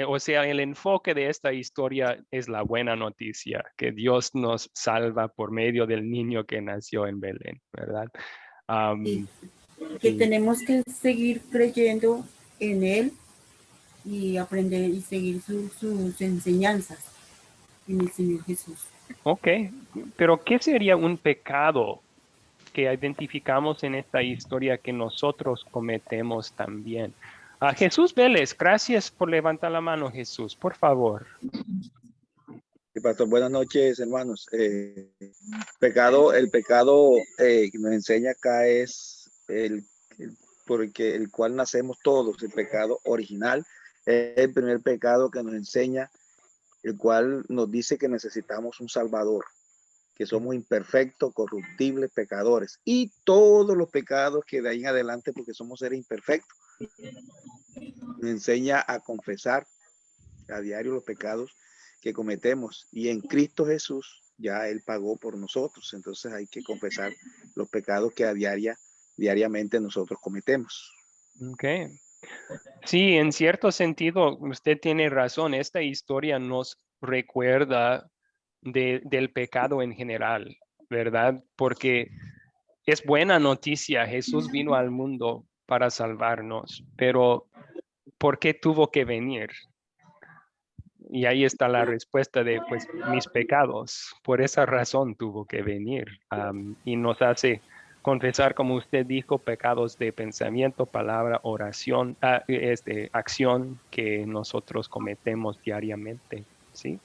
O sea, el enfoque de esta historia es la buena noticia, que Dios nos salva por medio del niño que nació en Belén, ¿verdad? Y que y- tenemos que seguir creyendo en Él y aprender y seguir sus enseñanzas en el Señor Jesús. Ok, pero ¿qué sería un pecado que identificamos en esta historia que nosotros cometemos también? Jesús Vélez, gracias por levantar la mano, Jesús, por favor. Sí, pastor, buenas noches, hermanos. El pecado que nos enseña acá es porque el cual nacemos todos, el pecado original, es el primer pecado que nos enseña, el cual nos dice que necesitamos un Salvador, que somos imperfectos, corruptibles, pecadores, y todos los pecados que de ahí en adelante, porque somos seres imperfectos, nos enseña a confesar a diario los pecados que cometemos, y en Cristo Jesús ya Él pagó por nosotros. Entonces hay que confesar los pecados que diariamente nosotros cometemos. Ok. Sí, en cierto sentido, usted tiene razón. Esta historia nos recuerda del pecado en general, ¿verdad? Porque es buena noticia. Jesús vino al mundo para salvarnos, pero ¿por qué tuvo que venir? Y ahí está la respuesta de, pues, mis pecados. Por esa razón tuvo que venir. Y nos hace confesar, como usted dijo, pecados de pensamiento, palabra, oración, acción que nosotros cometemos diariamente. ¿Sí?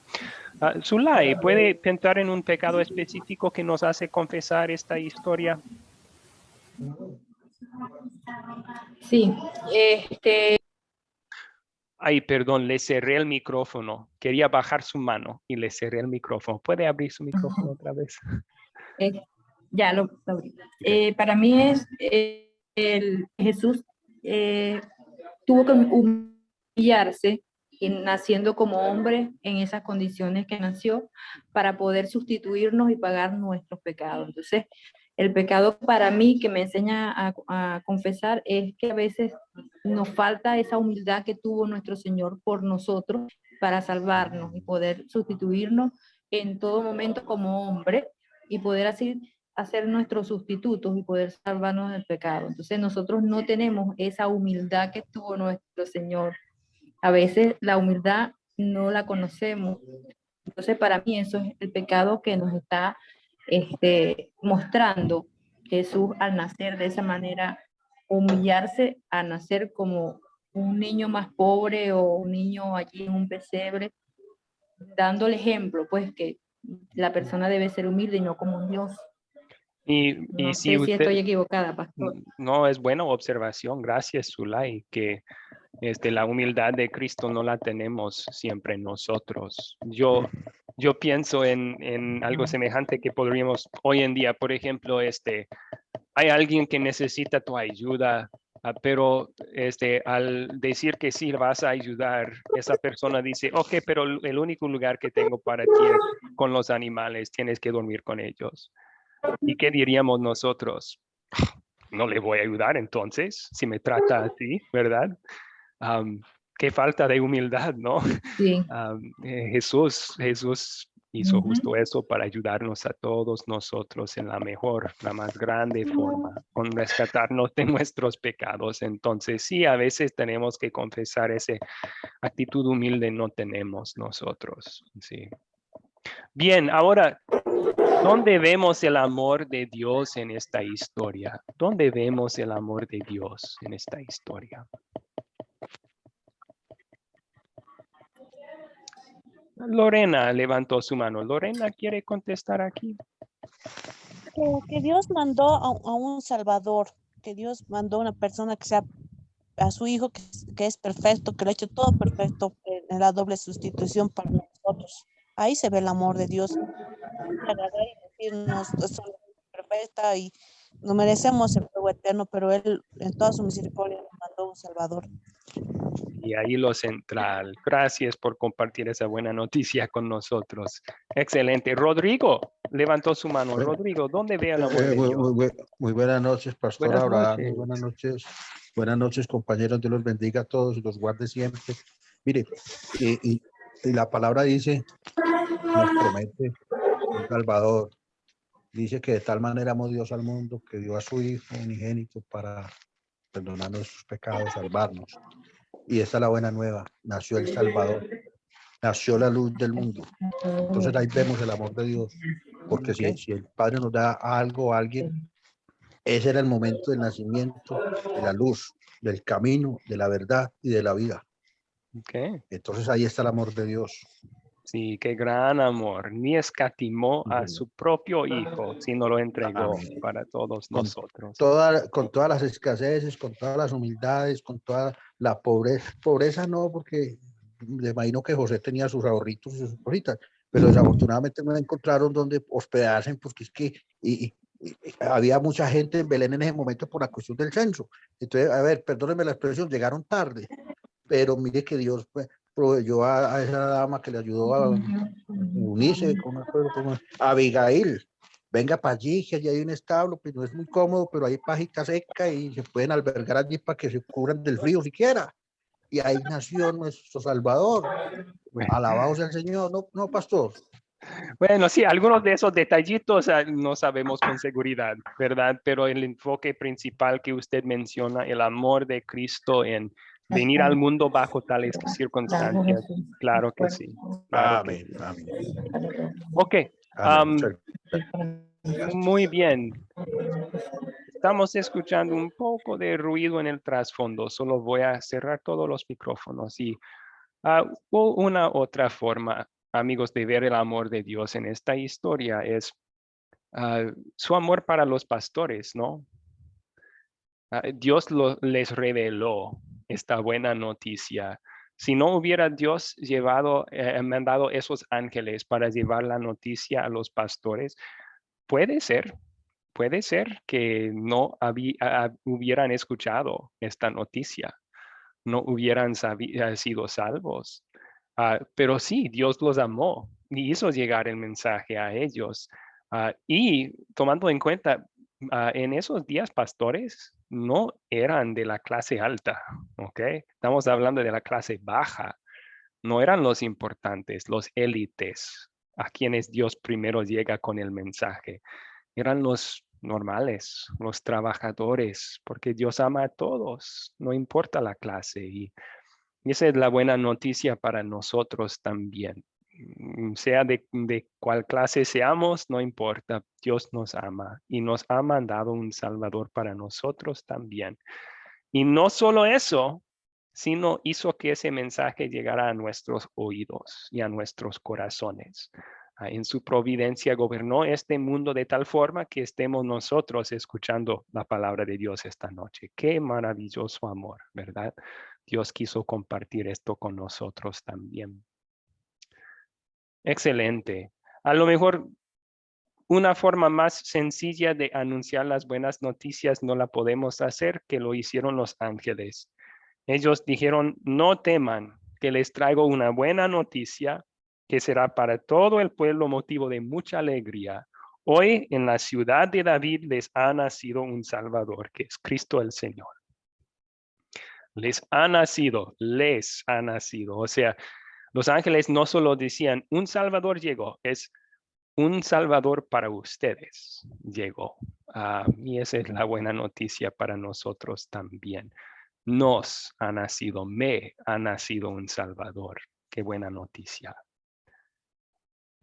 Zulay, ¿puede pensar en un pecado específico que nos hace confesar esta historia? Sí, Ay, perdón, le cerré el micrófono. Quería bajar su mano y le cerré el micrófono. ¿Puede abrir su micrófono otra vez? ya lo abrí. Para mí es Jesús tuvo que humillarse naciendo como hombre en esas condiciones que nació para poder sustituirnos y pagar nuestros pecados. Entonces, el pecado para mí que me enseña a confesar es que a veces nos falta esa humildad que tuvo nuestro Señor por nosotros para salvarnos y poder sustituirnos en todo momento como hombre y poder así hacer nuestros sustitutos y poder salvarnos del pecado. Entonces nosotros no tenemos esa humildad que tuvo nuestro Señor. A veces la humildad no la conocemos. Entonces para mí eso es el pecado que nos está mostrando Jesús al nacer de esa manera, humillarse a nacer como un niño más pobre o un niño allí en un pesebre, dando el ejemplo, pues que la persona debe ser humilde y no como un Dios. Y No si sé si estoy equivocada, pastor. No, es buena observación. Gracias, Zulay, que la humildad de Cristo no la tenemos siempre nosotros. Yo pienso en algo semejante que podríamos hoy en día, por ejemplo, hay alguien que necesita tu ayuda, pero al decir que sí vas a ayudar, esa persona dice, ok, pero el único lugar que tengo para ti es con los animales, tienes que dormir con ellos. ¿Y qué diríamos nosotros? No le voy a ayudar entonces, si me trata así, ¿verdad? Qué falta de humildad, ¿no? Sí. Jesús hizo justo eso para ayudarnos a todos nosotros en la mejor, la más grande forma, con rescatarnos de nuestros pecados. Entonces, sí, a veces tenemos que confesar esa actitud humilde, no tenemos nosotros. Sí. Bien, ahora, ¿dónde vemos el amor de Dios en esta historia? ¿Dónde vemos el amor de Dios en esta historia? Lorena levantó su mano. ¿Lorena quiere contestar aquí? Que Dios mandó a un Salvador, que Dios mandó una persona que sea a su Hijo, que es perfecto, que lo ha hecho todo perfecto en la doble sustitución para nosotros. Ahí se ve el amor de Dios. Agarrar y decirnos, soy perfecta y no merecemos el fuego eterno, pero Él en toda su misericordia nos mandó un Salvador. Y ahí lo central. Gracias por compartir esa buena noticia con nosotros. Excelente. Rodrigo levantó su mano. Rodrigo, ¿dónde ve el amor de Dios? Muy buenas noches, Pastor Buenas Abraham. noches. Buenas noches. Buenas noches, compañeros. Dios los bendiga a todos y los guarde siempre. Mire, y la palabra dice, nos promete un Salvador. Dice que de tal manera amó Dios al mundo que dio a su Hijo unigénito para perdonar nuestros pecados, salvarnos. Y esta es la buena nueva. Nació el Salvador. Nació la luz del mundo. Entonces ahí vemos el amor de Dios. Porque si el Padre nos da algo a alguien, ese era el momento del nacimiento de la luz, del camino, de la verdad y de la vida. Okay. Entonces ahí está el amor de Dios. Sí, qué gran amor. Ni escatimó a su propio Hijo, sino lo entregó para todos nosotros. Con todas las escaseces, con todas las humildades, con toda la pobreza. Pobreza no, porque me imagino que José tenía sus ahorritos y sus cositas, pero desafortunadamente no encontraron donde hospedarse, porque es que y había mucha gente en Belén en ese momento por la cuestión del censo. Entonces, a ver, perdónenme la expresión, llegaron tarde, pero mire que Dios proveyó a esa dama que le ayudó a unirse con Abigail. Venga para allí, que allí hay un establo, pues no es muy cómodo, pero hay pajita seca y se pueden albergar allí para que se cubran del frío siquiera. Y ahí nació nuestro Salvador. Alabado sea el Señor, no, pastor. Bueno, sí, algunos de esos detallitos no sabemos con seguridad, ¿verdad? Pero el enfoque principal que usted menciona, el amor de Cristo en venir al mundo bajo tales circunstancias, claro que sí. Claro amén, que sí. amén. Ok, muy bien. Estamos escuchando un poco de ruido en el trasfondo, solo voy a cerrar todos los micrófonos. Y una otra forma, amigos, de ver el amor de Dios en esta historia es su amor para los pastores, ¿no? Dios les reveló esta buena noticia. Si no hubiera Dios mandado esos ángeles para llevar la noticia a los pastores, puede ser que no hubieran escuchado esta noticia, no hubieran sido salvos. Pero sí, Dios los amó y hizo llegar el mensaje a ellos. Y tomando en cuenta, en esos días pastores no eran de la clase alta, ¿ok? Estamos hablando de la clase baja. No eran los importantes, los élites, a quienes Dios primero llega con el mensaje. Eran los normales, los trabajadores, porque Dios ama a todos, no importa la clase. Y esa es la buena noticia para nosotros también. Sea de cuál clase seamos, no importa, Dios nos ama y nos ha mandado un Salvador para nosotros también. Y no solo eso, sino hizo que ese mensaje llegara a nuestros oídos y a nuestros corazones. En su providencia gobernó este mundo de tal forma que estemos nosotros escuchando la palabra de Dios esta noche. Qué maravilloso amor, ¿verdad? Dios quiso compartir esto con nosotros también. Excelente. A lo mejor una forma más sencilla de anunciar las buenas noticias no la podemos hacer que lo hicieron los ángeles. Ellos dijeron, no teman, que les traigo una buena noticia que será para todo el pueblo motivo de mucha alegría. Hoy en la ciudad de David les ha nacido un Salvador, que es Cristo el Señor. Les ha nacido. O sea, Los ángeles no solo decían, un Salvador llegó, es un Salvador para ustedes llegó. Y esa es la buena noticia para nosotros también. Nos ha nacido, me ha nacido un Salvador. Qué buena noticia.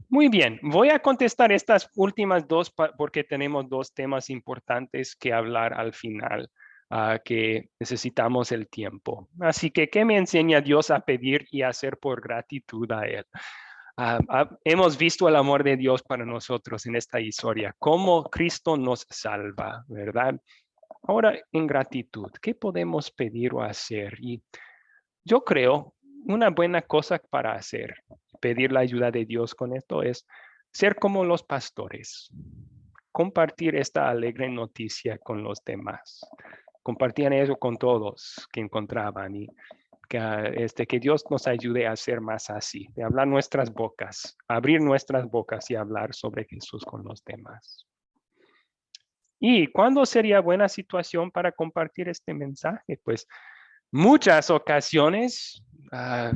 Muy bien, voy a contestar estas últimas dos porque tenemos dos temas importantes que hablar al final, que necesitamos el tiempo. Así que, ¿qué me enseña Dios a pedir y hacer por gratitud a Él? Hemos visto el amor de Dios para nosotros en esta historia, cómo Cristo nos salva, ¿verdad? Ahora, en gratitud, ¿qué podemos pedir o hacer? Y yo creo una buena cosa para hacer, pedir la ayuda de Dios con esto, es ser como los pastores. Compartir esta alegre noticia con los demás. Compartían eso con todos que encontraban y que Dios nos ayude a ser más así, de hablar nuestras bocas, abrir nuestras bocas y hablar sobre Jesús con los demás. ¿Y cuándo sería buena situación para compartir este mensaje? Pues muchas ocasiones,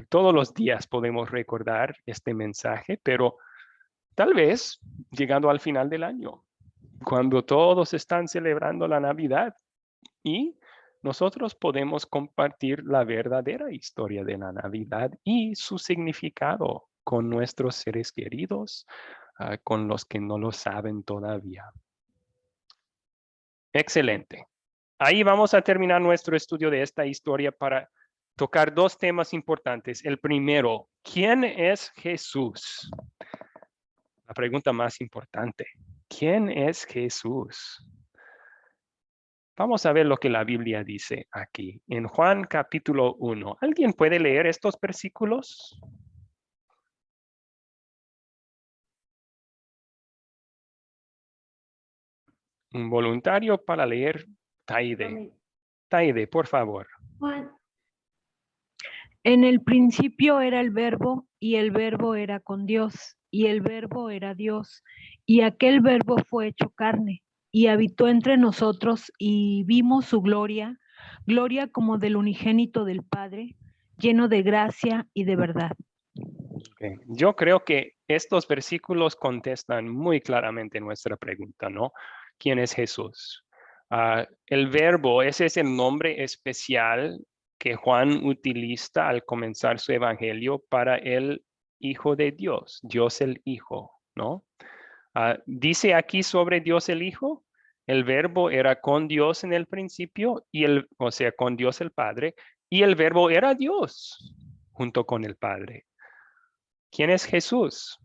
todos los días podemos recordar este mensaje, pero tal vez llegando al final del año, cuando todos están celebrando la Navidad y nosotros podemos compartir la verdadera historia de la Navidad y su significado con nuestros seres queridos, con los que no lo saben todavía. Excelente. Ahí vamos a terminar nuestro estudio de esta historia para tocar dos temas importantes. El primero, ¿quién es Jesús? La pregunta más importante. ¿Quién es Jesús? Vamos a ver lo que la Biblia dice aquí, en Juan capítulo 1. ¿Alguien puede leer estos versículos? Un voluntario para leer, Taide. Taide, por favor. En el principio era el Verbo, y el Verbo era con Dios, y el Verbo era Dios, y aquel Verbo fue hecho carne, y habitó entre nosotros, y vimos su gloria, gloria como del unigénito del Padre, lleno de gracia y de verdad. Okay. Yo creo que estos versículos contestan muy claramente nuestra pregunta, ¿no? ¿Quién es Jesús? El Verbo, ese es el nombre especial que Juan utiliza al comenzar su evangelio para el Hijo de Dios, Dios el Hijo, ¿no? Dice aquí sobre Dios el Hijo, el Verbo era con Dios en el principio, o sea, con Dios el Padre, y el Verbo era Dios junto con el Padre. ¿Quién es Jesús?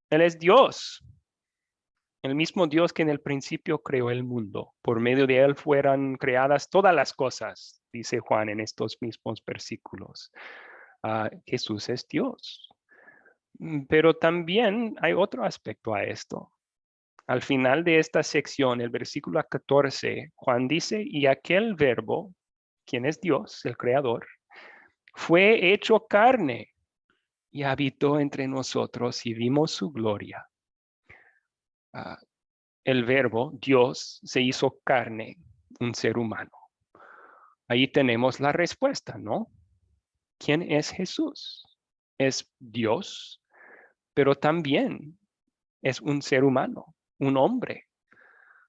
Él es Dios. El mismo Dios que en el principio creó el mundo. Por medio de él fueron creadas todas las cosas, dice Juan en estos mismos versículos. Jesús es Dios. Pero también hay otro aspecto a esto. Al final de esta sección, el versículo 14, Juan dice, y aquel Verbo, quien es Dios, el Creador, fue hecho carne y habitó entre nosotros y vimos su gloria. El Verbo, Dios, se hizo carne, un ser humano. Ahí tenemos la respuesta, ¿no? ¿Quién es Jesús? Es Dios, pero también es un ser humano, un hombre.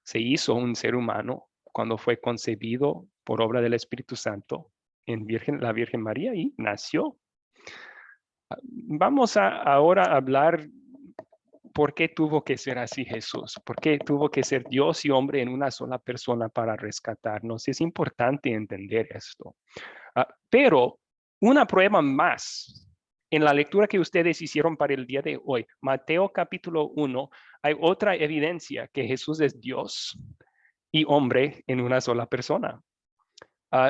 Se hizo un ser humano cuando fue concebido por obra del Espíritu Santo en la Virgen María y nació. Vamos ahora a hablar por qué tuvo que ser así Jesús, por qué tuvo que ser Dios y hombre en una sola persona para rescatarnos. Es importante entender esto. Pero una prueba más en la lectura que ustedes hicieron para el día de hoy, Mateo capítulo 1, hay otra evidencia que Jesús es Dios y hombre en una sola persona.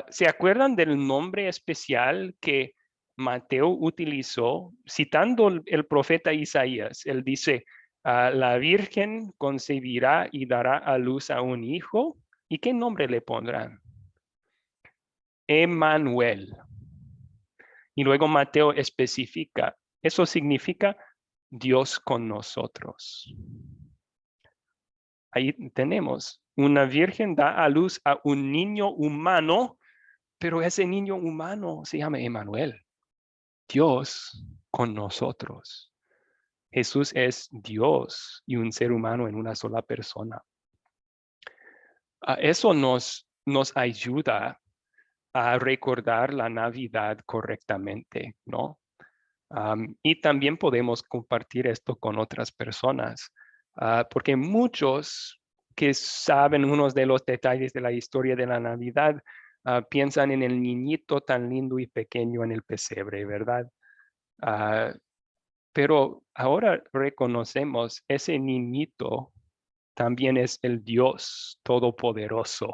¿Se acuerdan del nombre especial que Mateo utilizó citando el profeta Isaías? Él dice, la Virgen concebirá y dará a luz a un hijo. ¿Y qué nombre le pondrán? Emmanuel. Y luego Mateo especifica, eso significa Dios con nosotros. Ahí tenemos, una virgen da a luz a un niño humano, pero ese niño humano se llama Emmanuel, Dios con nosotros. Jesús es Dios y un ser humano en una sola persona. Eso nos ayuda a recordar la Navidad correctamente, ¿no? Y también podemos compartir esto con otras personas, porque muchos que saben unos de los detalles de la historia de la Navidad piensan en el niñito tan lindo y pequeño en el pesebre, ¿verdad? Pero ahora reconocemos ese niñito también es el Dios todopoderoso,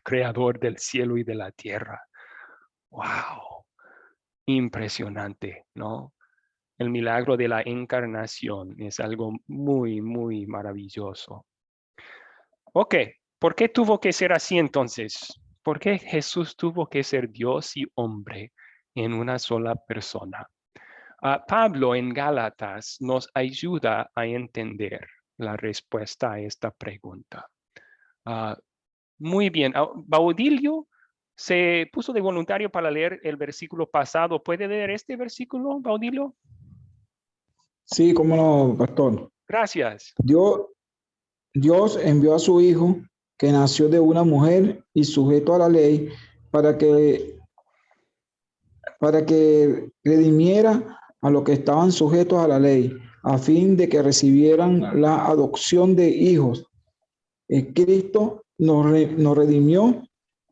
creador del cielo y de la tierra. ¡Wow! Impresionante, ¿no? El milagro de la encarnación es algo muy, muy maravilloso. Ok, ¿por qué tuvo que ser así entonces? ¿Por qué Jesús tuvo que ser Dios y hombre en una sola persona? Pablo en Gálatas nos ayuda a entender la respuesta a esta pregunta. Muy bien, Baudilio se puso de voluntario para leer el versículo pasado. ¿Puede leer este versículo, Baudilio? Sí, cómo no, pastor. Gracias. Dios envió a su Hijo, que nació de una mujer y sujeto a la ley, para que redimiera a los que estaban sujetos a la ley, a fin de que recibieran la adopción de hijos. Cristo nos redimió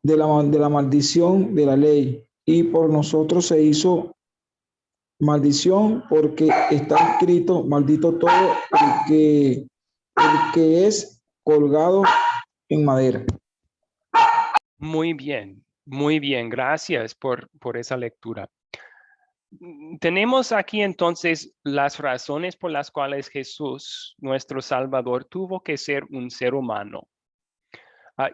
de la maldición de la ley y por nosotros se hizo maldición, porque está escrito: maldito todo el que es colgado en madera. Muy bien. Gracias por esa lectura. Tenemos aquí entonces las razones por las cuales Jesús, nuestro Salvador, tuvo que ser un ser humano.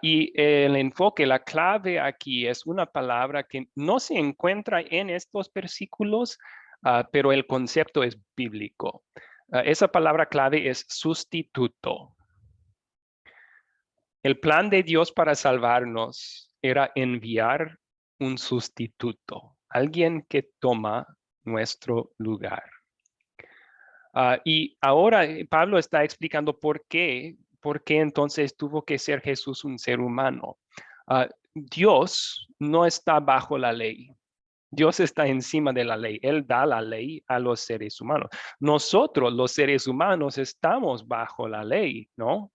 Y el enfoque, la clave aquí es una palabra que no se encuentra en estos versículos, pero el concepto es bíblico. Esa palabra clave es sustituto. El plan de Dios para salvarnos era enviar un sustituto, alguien que toma nuestro lugar. Y ahora Pablo está explicando por qué entonces tuvo que ser Jesús un ser humano. Dios no está bajo la ley. Dios está encima de la ley. Él da la ley a los seres humanos. Nosotros, los seres humanos, estamos bajo la ley, ¿no?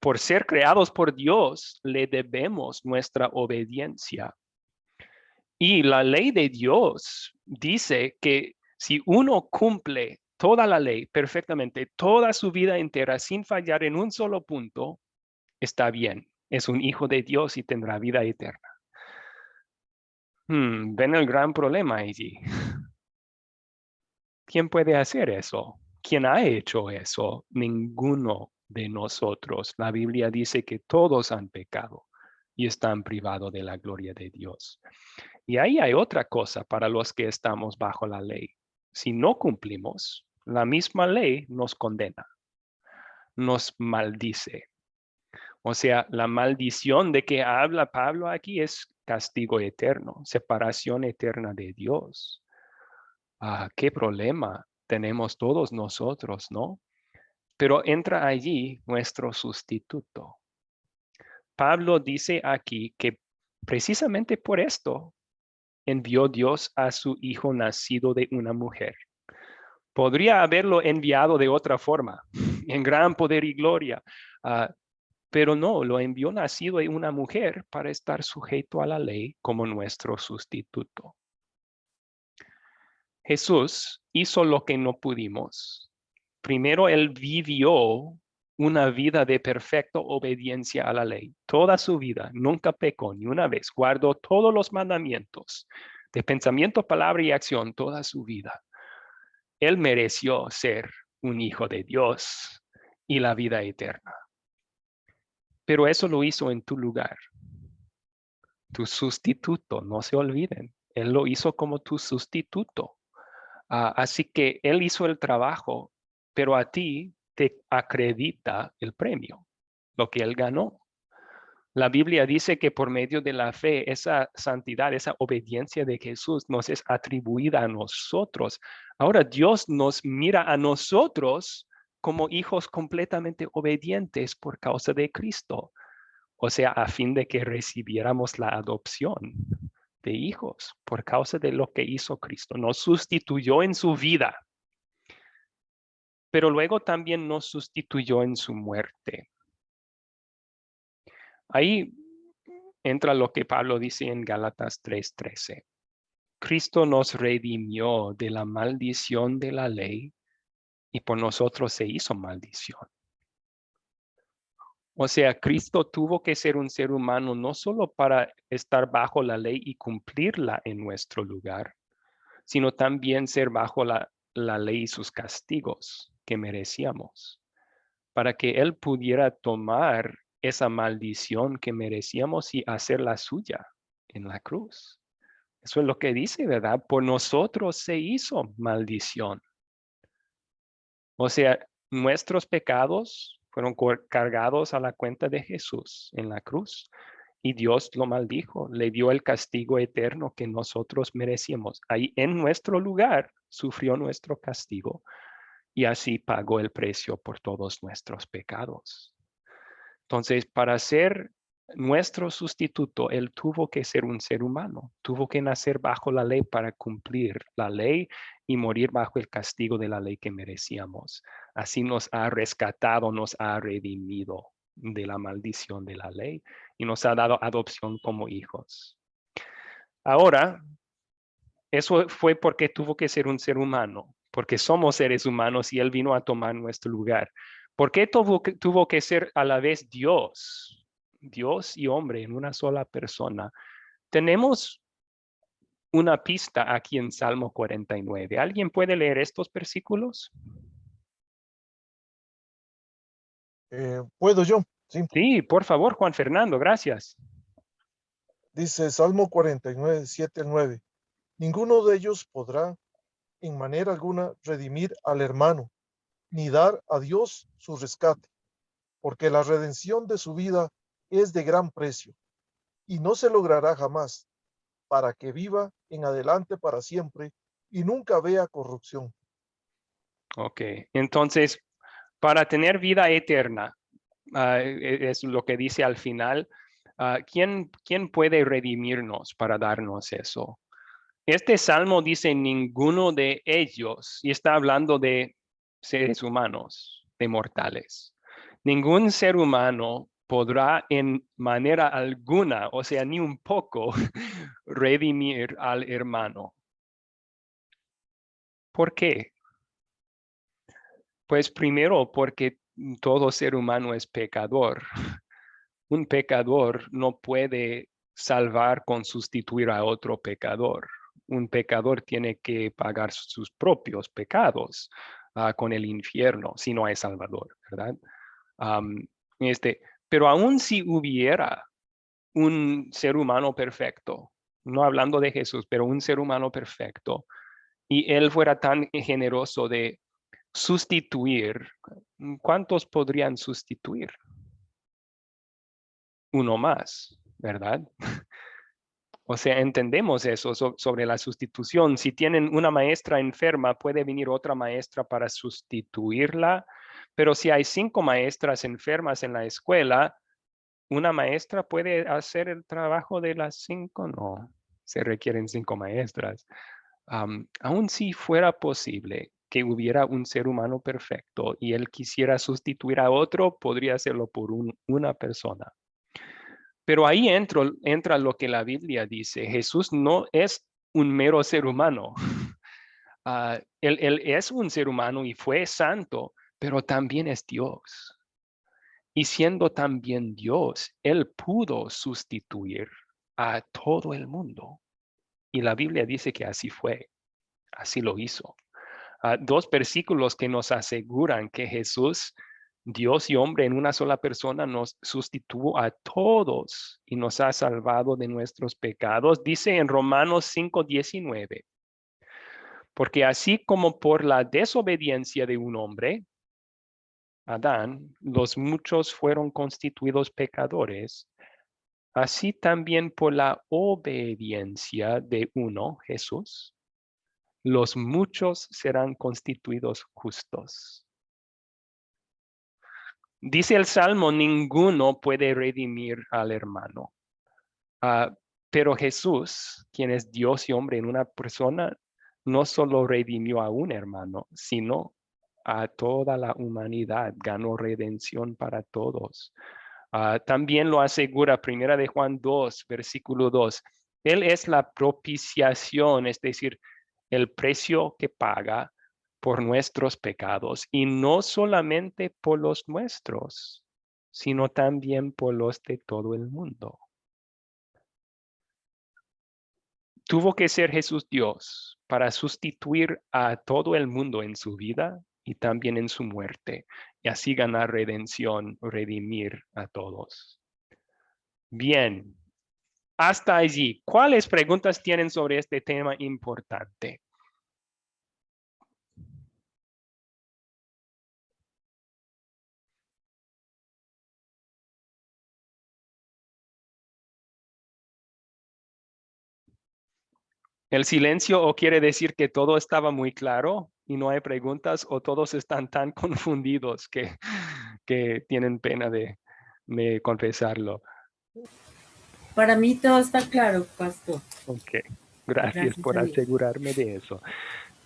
Por ser creados por Dios, le debemos nuestra obediencia. Y la ley de Dios dice que si uno cumple toda la ley perfectamente, toda su vida entera, sin fallar en un solo punto, está bien. Es un hijo de Dios y tendrá vida eterna. ¿Ven el gran problema allí? ¿Quién puede hacer eso? ¿Quién ha hecho eso? Ninguno de nosotros. La Biblia dice que todos han pecado y están privados de la gloria de Dios. Y ahí hay otra cosa para los que estamos bajo la ley. Si no cumplimos, la misma ley nos condena, nos maldice. O sea, la maldición de que habla Pablo aquí es castigo eterno, separación eterna de Dios. Qué problema tenemos todos nosotros, ¿no? Pero entra allí nuestro sustituto. Pablo dice aquí que precisamente por esto envió Dios a su Hijo nacido de una mujer. Podría haberlo enviado de otra forma, en gran poder y gloria, pero no, lo envió nacido de una mujer para estar sujeto a la ley como nuestro sustituto. Jesús hizo lo que no pudimos. Primero, Él vivió una vida de perfecta obediencia a la ley. Toda su vida, nunca pecó ni una vez. Guardó todos los mandamientos de pensamiento, palabra y acción toda su vida. Él mereció ser un hijo de Dios y la vida eterna. Pero eso lo hizo en tu lugar. Tu sustituto, no se olviden. Él lo hizo como tu sustituto. Así que Él hizo el trabajo, pero a ti te acredita el premio, lo que Él ganó. La Biblia dice que por medio de la fe, esa santidad, esa obediencia de Jesús nos es atribuida a nosotros. Ahora Dios nos mira a nosotros como hijos completamente obedientes por causa de Cristo. O sea, a fin de que recibiéramos la adopción de hijos por causa de lo que hizo Cristo. Nos sustituyó en su vida, pero luego también nos sustituyó en su muerte. Ahí entra lo que Pablo dice en Gálatas 3:13. Cristo nos redimió de la maldición de la ley y por nosotros se hizo maldición. O sea, Cristo tuvo que ser un ser humano no solo para estar bajo la ley y cumplirla en nuestro lugar, sino también ser bajo la ley y sus castigos que merecíamos, para que Él pudiera tomar esa maldición que merecíamos y hacerla suya en la cruz. Eso es lo que dice, ¿verdad? Por nosotros se hizo maldición. O sea, nuestros pecados fueron cargados a la cuenta de Jesús en la cruz. Y Dios lo maldijo, le dio el castigo eterno que nosotros merecíamos. Ahí en nuestro lugar sufrió nuestro castigo y así pagó el precio por todos nuestros pecados. Entonces, para ser nuestro sustituto, Él tuvo que ser un ser humano, tuvo que nacer bajo la ley para cumplir la ley y morir bajo el castigo de la ley que merecíamos. Así nos ha rescatado, nos ha redimido de la maldición de la ley y nos ha dado adopción como hijos. Ahora, eso fue porque tuvo que ser un ser humano, porque somos seres humanos y Él vino a tomar nuestro lugar. ¿Por qué tuvo que ser a la vez Dios? Dios y hombre en una sola persona. Tenemos una pista aquí en Salmo 49. ¿Alguien puede leer estos versículos? ¿Puedo yo? Sí, por favor, Juan Fernando, gracias. Dice Salmo 49, 7 al 9. Ninguno de ellos podrá en manera alguna redimir al hermano, ni dar a Dios su rescate, porque la redención de su vida es de gran precio, y no se logrará jamás, para que viva en adelante para siempre y nunca vea corrupción. Ok, entonces, para tener vida eterna, es lo que dice al final, ¿quién puede redimirnos para darnos eso? Este salmo dice ninguno de ellos, y está hablando de seres humanos, de mortales. Ningún ser humano podrá en manera alguna, o sea, ni un poco, redimir al hermano. ¿Por qué? Pues primero porque todo ser humano es pecador. Un pecador no puede salvar con sustituir a otro pecador. Un pecador tiene que pagar sus propios pecados con el infierno, si no hay salvador, ¿verdad? Pero aún si hubiera un ser humano perfecto, no hablando de Jesús, pero un ser humano perfecto, y él fuera tan generoso de sustituir, ¿cuántos podrían sustituir? Uno más, ¿verdad? O sea, entendemos eso sobre la sustitución. Si tienen una maestra enferma, puede venir otra maestra para sustituirla, pero si hay 5 maestras enfermas en la escuela, ¿una maestra puede hacer el trabajo de las 5? No, se requieren 5 maestras. Aun si fuera posible que hubiera un ser humano perfecto y él quisiera sustituir a otro, podría hacerlo por una persona. Pero ahí entra lo que la Biblia dice. Jesús no es un mero ser humano. Él es un ser humano y fue santo, pero también es Dios. Y siendo también Dios, Él pudo sustituir a todo el mundo. Y la Biblia dice que así fue. Así lo hizo. 2 versículos que nos aseguran que Jesús, Dios y hombre en una sola persona, nos sustituyó a todos y nos ha salvado de nuestros pecados. Dice en Romanos 5:19, porque así como por la desobediencia de un hombre, Adán, los muchos fueron constituidos pecadores, así también por la obediencia de uno, Jesús, los muchos serán constituidos justos. Dice el Salmo, ninguno puede redimir al hermano. Pero Jesús, quien es Dios y hombre en una persona, no solo redimió a un hermano, sino a toda la humanidad, ganó redención para todos. También lo asegura 1 de Juan 2, versículo 2. Él es la propiciación, es decir, el precio que paga por nuestros pecados, y no solamente por los nuestros, sino también por los de todo el mundo. Tuvo que ser Jesús Dios para sustituir a todo el mundo en su vida y también en su muerte, y así ganar redención, redimir a todos. Bien, hasta allí. ¿Cuáles preguntas tienen sobre este tema importante? ¿El silencio o quiere decir que todo estaba muy claro y no hay preguntas, o todos están tan confundidos que tienen pena de confesarlo? Para mí todo está claro, pastor. Ok, gracias por a Dios. asegurarme de eso.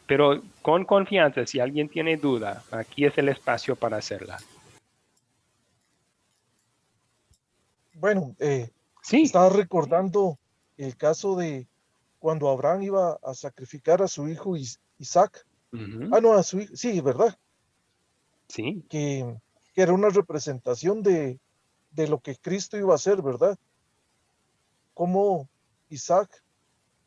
Pero con confianza, si alguien tiene duda, aquí es el espacio para hacerla. Bueno, sí. Estaba recordando el caso de cuando Abraham iba a sacrificar a su hijo Isaac. No, a su hijo, sí, ¿verdad? Sí. Que era una representación de lo que Cristo iba a hacer, ¿verdad? Cómo Isaac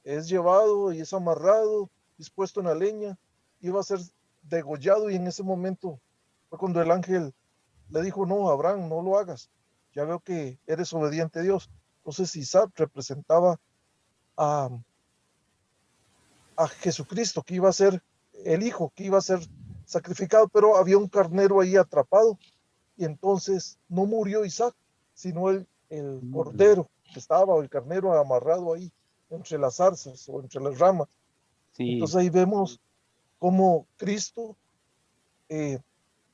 es llevado y es amarrado, es puesto en la leña, iba a ser degollado, y en ese momento fue cuando el ángel le dijo: no, Abraham, no lo hagas, ya veo que eres obediente a Dios. Entonces Isaac representaba a Jesucristo, que iba a ser el hijo, que iba a ser sacrificado, pero había un carnero ahí atrapado, y entonces no murió Isaac, sino el cordero que estaba, o el carnero amarrado ahí entre las zarzas o entre las ramas. Sí. Entonces ahí vemos cómo Cristo es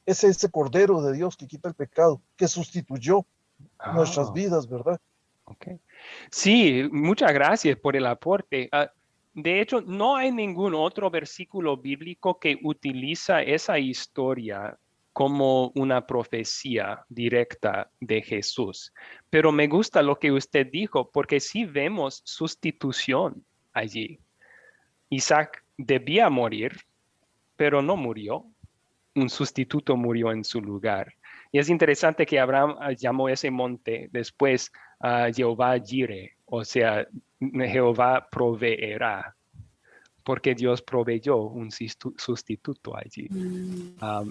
ese cordero de Dios que quita el pecado, que sustituyó nuestras vidas, ¿verdad? Okay. Sí, muchas gracias por el aporte. De hecho, no hay ningún otro versículo bíblico que utiliza esa historia como una profecía directa de Jesús. Pero me gusta lo que usted dijo, porque sí vemos sustitución allí. Isaac debía morir, pero no murió. Un sustituto murió en su lugar. Y es interesante que Abraham llamó ese monte después Jehová Jireh, o sea, Jehová proveerá, porque Dios proveyó un sustituto allí.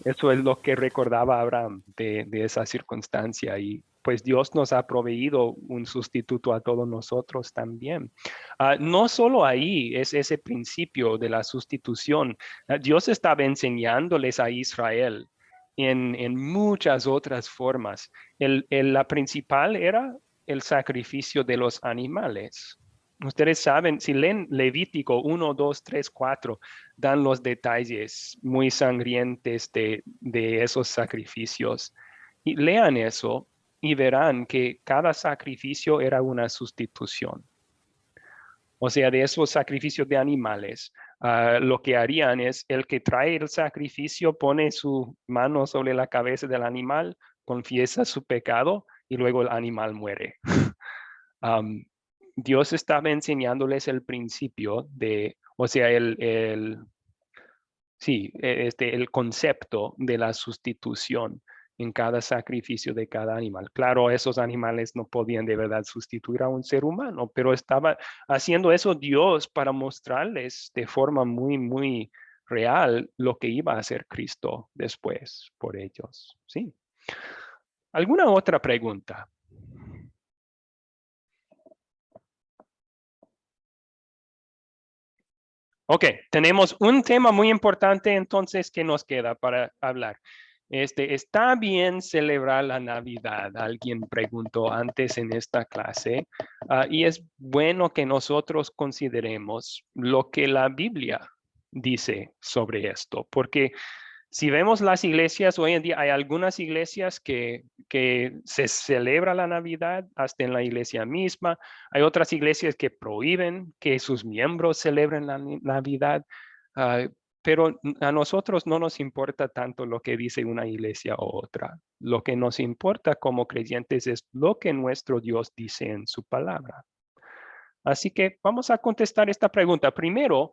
Eso es lo que recordaba Abraham de esa circunstancia, y pues Dios nos ha proveído un sustituto a todos nosotros también. No solo ahí es ese principio de la sustitución. Dios estaba enseñándoles a Israel en muchas otras formas. La principal era el sacrificio de los animales. Ustedes saben, si leen Levítico 1, 2, 3, 4, dan los detalles muy sangrientes de esos sacrificios. Y lean eso y verán que cada sacrificio era una sustitución. O sea, de esos sacrificios de animales, lo que harían es el que trae el sacrificio pone su mano sobre la cabeza del animal, confiesa su pecado y luego el animal muere. Dios estaba enseñándoles el principio de, o sea, el concepto de la sustitución en cada sacrificio de cada animal. Claro, esos animales no podían de verdad sustituir a un ser humano, pero estaba haciendo eso Dios para mostrarles de forma muy, muy real lo que iba a hacer Cristo después por ellos. Sí. ¿Alguna otra pregunta? Ok, tenemos un tema muy importante entonces que nos queda para hablar. ¿Está bien celebrar la Navidad? Alguien preguntó antes en esta clase. Y es bueno que nosotros consideremos lo que la Biblia dice sobre esto, porque si vemos las iglesias hoy en día, hay algunas iglesias que se celebra la Navidad, hasta en la iglesia misma. Hay otras iglesias que prohíben que sus miembros celebren la Navidad. Pero a nosotros no nos importa tanto lo que dice una iglesia u otra. Lo que nos importa como creyentes es lo que nuestro Dios dice en su palabra. Así que vamos a contestar esta pregunta. Primero,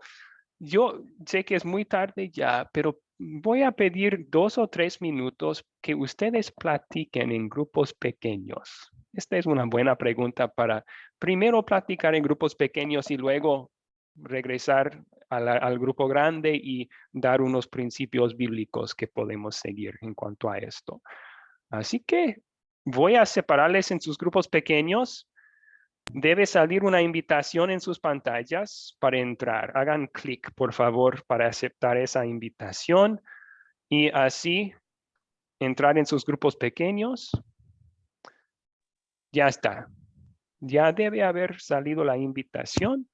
yo sé que es muy tarde ya, pero voy a pedir 2 o 3 minutos que ustedes platiquen en grupos pequeños. Esta es una buena pregunta para primero platicar en grupos pequeños y luego regresar al grupo grande y dar unos principios bíblicos que podemos seguir en cuanto a esto. Así que voy a separarles en sus grupos pequeños. Debe salir una invitación en sus pantallas para entrar. Hagan clic, por favor, para aceptar esa invitación y así entrar en sus grupos pequeños. Ya está. Ya debe haber salido la invitación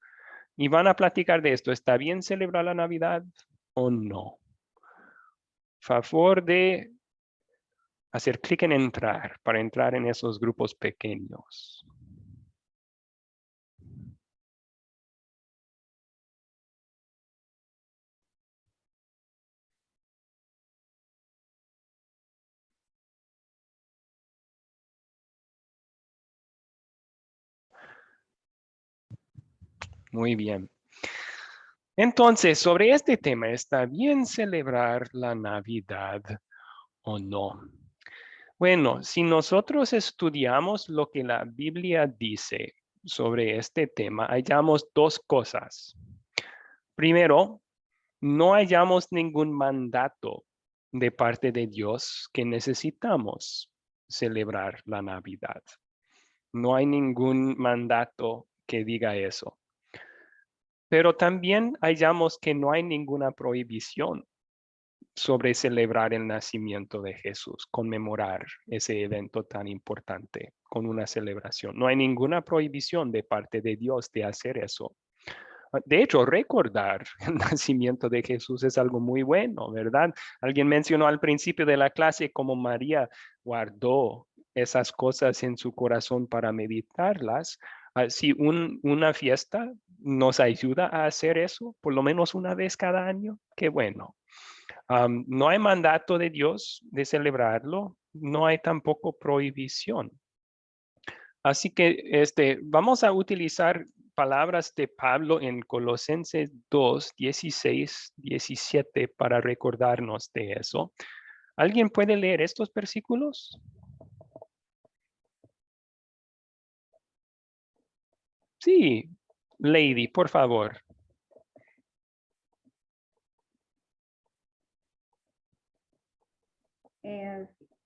y van a platicar de esto. ¿Está bien celebrar la Navidad o no? Favor de hacer clic en entrar para entrar en esos grupos pequeños. Muy bien. Entonces, sobre este tema, ¿está bien celebrar la Navidad o no? Bueno, si nosotros estudiamos lo que la Biblia dice sobre este tema, hallamos dos cosas. Primero, no hallamos ningún mandato de parte de Dios que necesitamos celebrar la Navidad. No hay ningún mandato que diga eso. Pero también hallamos que no hay ninguna prohibición sobre celebrar el nacimiento de Jesús, conmemorar ese evento tan importante con una celebración. No hay ninguna prohibición de parte de Dios de hacer eso. De hecho, recordar el nacimiento de Jesús es algo muy bueno, ¿verdad? Alguien mencionó al principio de la clase cómo María guardó esas cosas en su corazón para meditarlas. Si una fiesta nos ayuda a hacer eso, por lo menos una vez cada año, qué bueno. No hay mandato de Dios de celebrarlo, no hay tampoco prohibición. Así que vamos a utilizar palabras de Pablo en Colosenses 2, 16, 17 para recordarnos de eso. ¿Alguien puede leer estos versículos? Sí, Lady, por favor.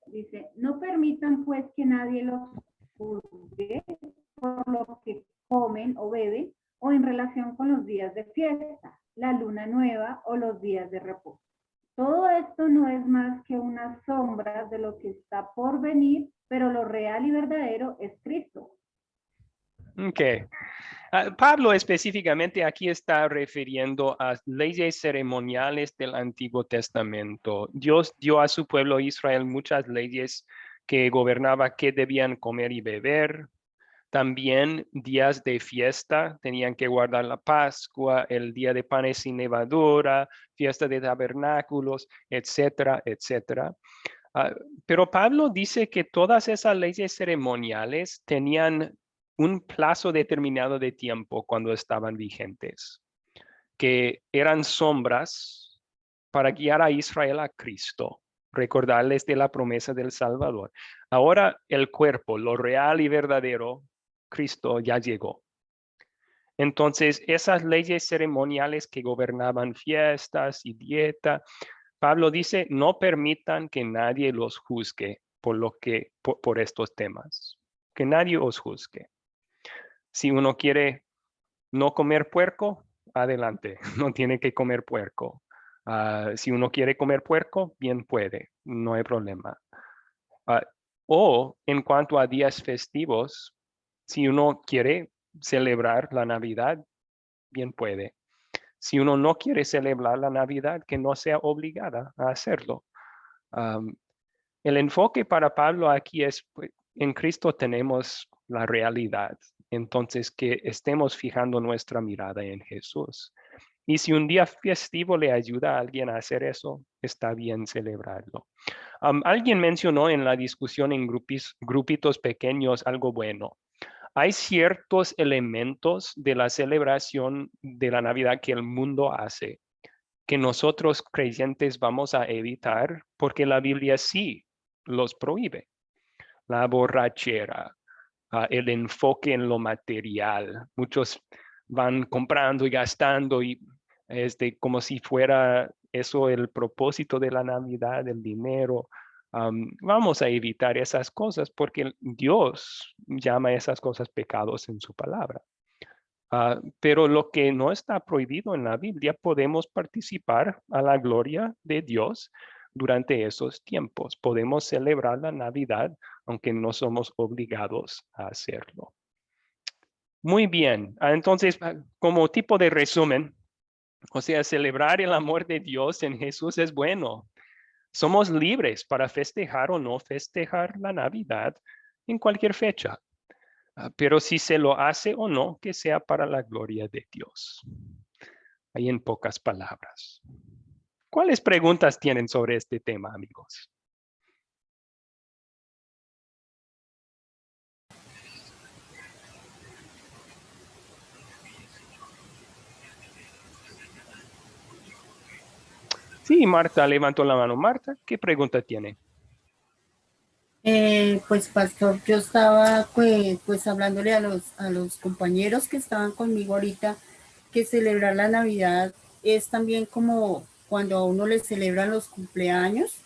Dice, no permitan pues que nadie los juzgue por lo que comen o beben o en relación con los días de fiesta, la luna nueva o los días de reposo. Todo esto no es más que una sombra de lo que está por venir, pero lo real y verdadero es Cristo. Ok. Pablo específicamente aquí está refiriendo a leyes ceremoniales del Antiguo Testamento. Dios dio a su pueblo Israel muchas leyes que gobernaba qué debían comer y beber. También días de fiesta, tenían que guardar la Pascua, el día de panes sin levadura, fiesta de tabernáculos, etcétera, etcétera. Pero Pablo dice que todas esas leyes ceremoniales tenían un plazo determinado de tiempo cuando estaban vigentes, que eran sombras para guiar a Israel a Cristo, recordarles de la promesa del Salvador. Ahora el cuerpo, lo real y verdadero, Cristo ya llegó. Entonces, esas leyes ceremoniales que gobernaban fiestas y dieta, Pablo dice, no permitan que nadie los juzgue por estos temas. Que nadie os juzgue. Si uno quiere no comer puerco, adelante, no tiene que comer puerco. Si uno quiere comer puerco, bien puede, no hay problema. O en cuanto a días festivos, si uno quiere celebrar la Navidad, bien puede. Si uno no quiere celebrar la Navidad, que no sea obligada a hacerlo. El enfoque para Pablo aquí es, pues, en Cristo tenemos la realidad. Entonces, que estemos fijando nuestra mirada en Jesús. Y si un día festivo le ayuda a alguien a hacer eso, está bien celebrarlo. Alguien mencionó en la discusión en grupitos pequeños algo bueno. Hay ciertos elementos de la celebración de la Navidad que el mundo hace, que nosotros creyentes vamos a evitar porque la Biblia sí los prohíbe. La borrachera, el enfoque en lo material. Muchos van comprando y gastando y como si fuera eso el propósito de la Navidad, el dinero. Vamos a evitar esas cosas porque Dios llama a esas cosas pecados en su palabra. Pero lo que no está prohibido en la Biblia, podemos participar a la gloria de Dios durante esos tiempos. Podemos celebrar la Navidad, aunque no somos obligados a hacerlo. Muy bien, entonces, como tipo de resumen, o sea, celebrar el amor de Dios en Jesús es bueno. Somos libres para festejar o no festejar la Navidad en cualquier fecha. Pero si se lo hace o no, que sea para la gloria de Dios. Ahí en pocas palabras. ¿Cuáles preguntas tienen sobre este tema, amigos? Sí, Marta levantó la mano. Marta, ¿qué pregunta tiene? Pues pastor, yo estaba pues hablándole a los compañeros que estaban conmigo ahorita que celebrar la Navidad es también como cuando a uno le celebran los cumpleaños,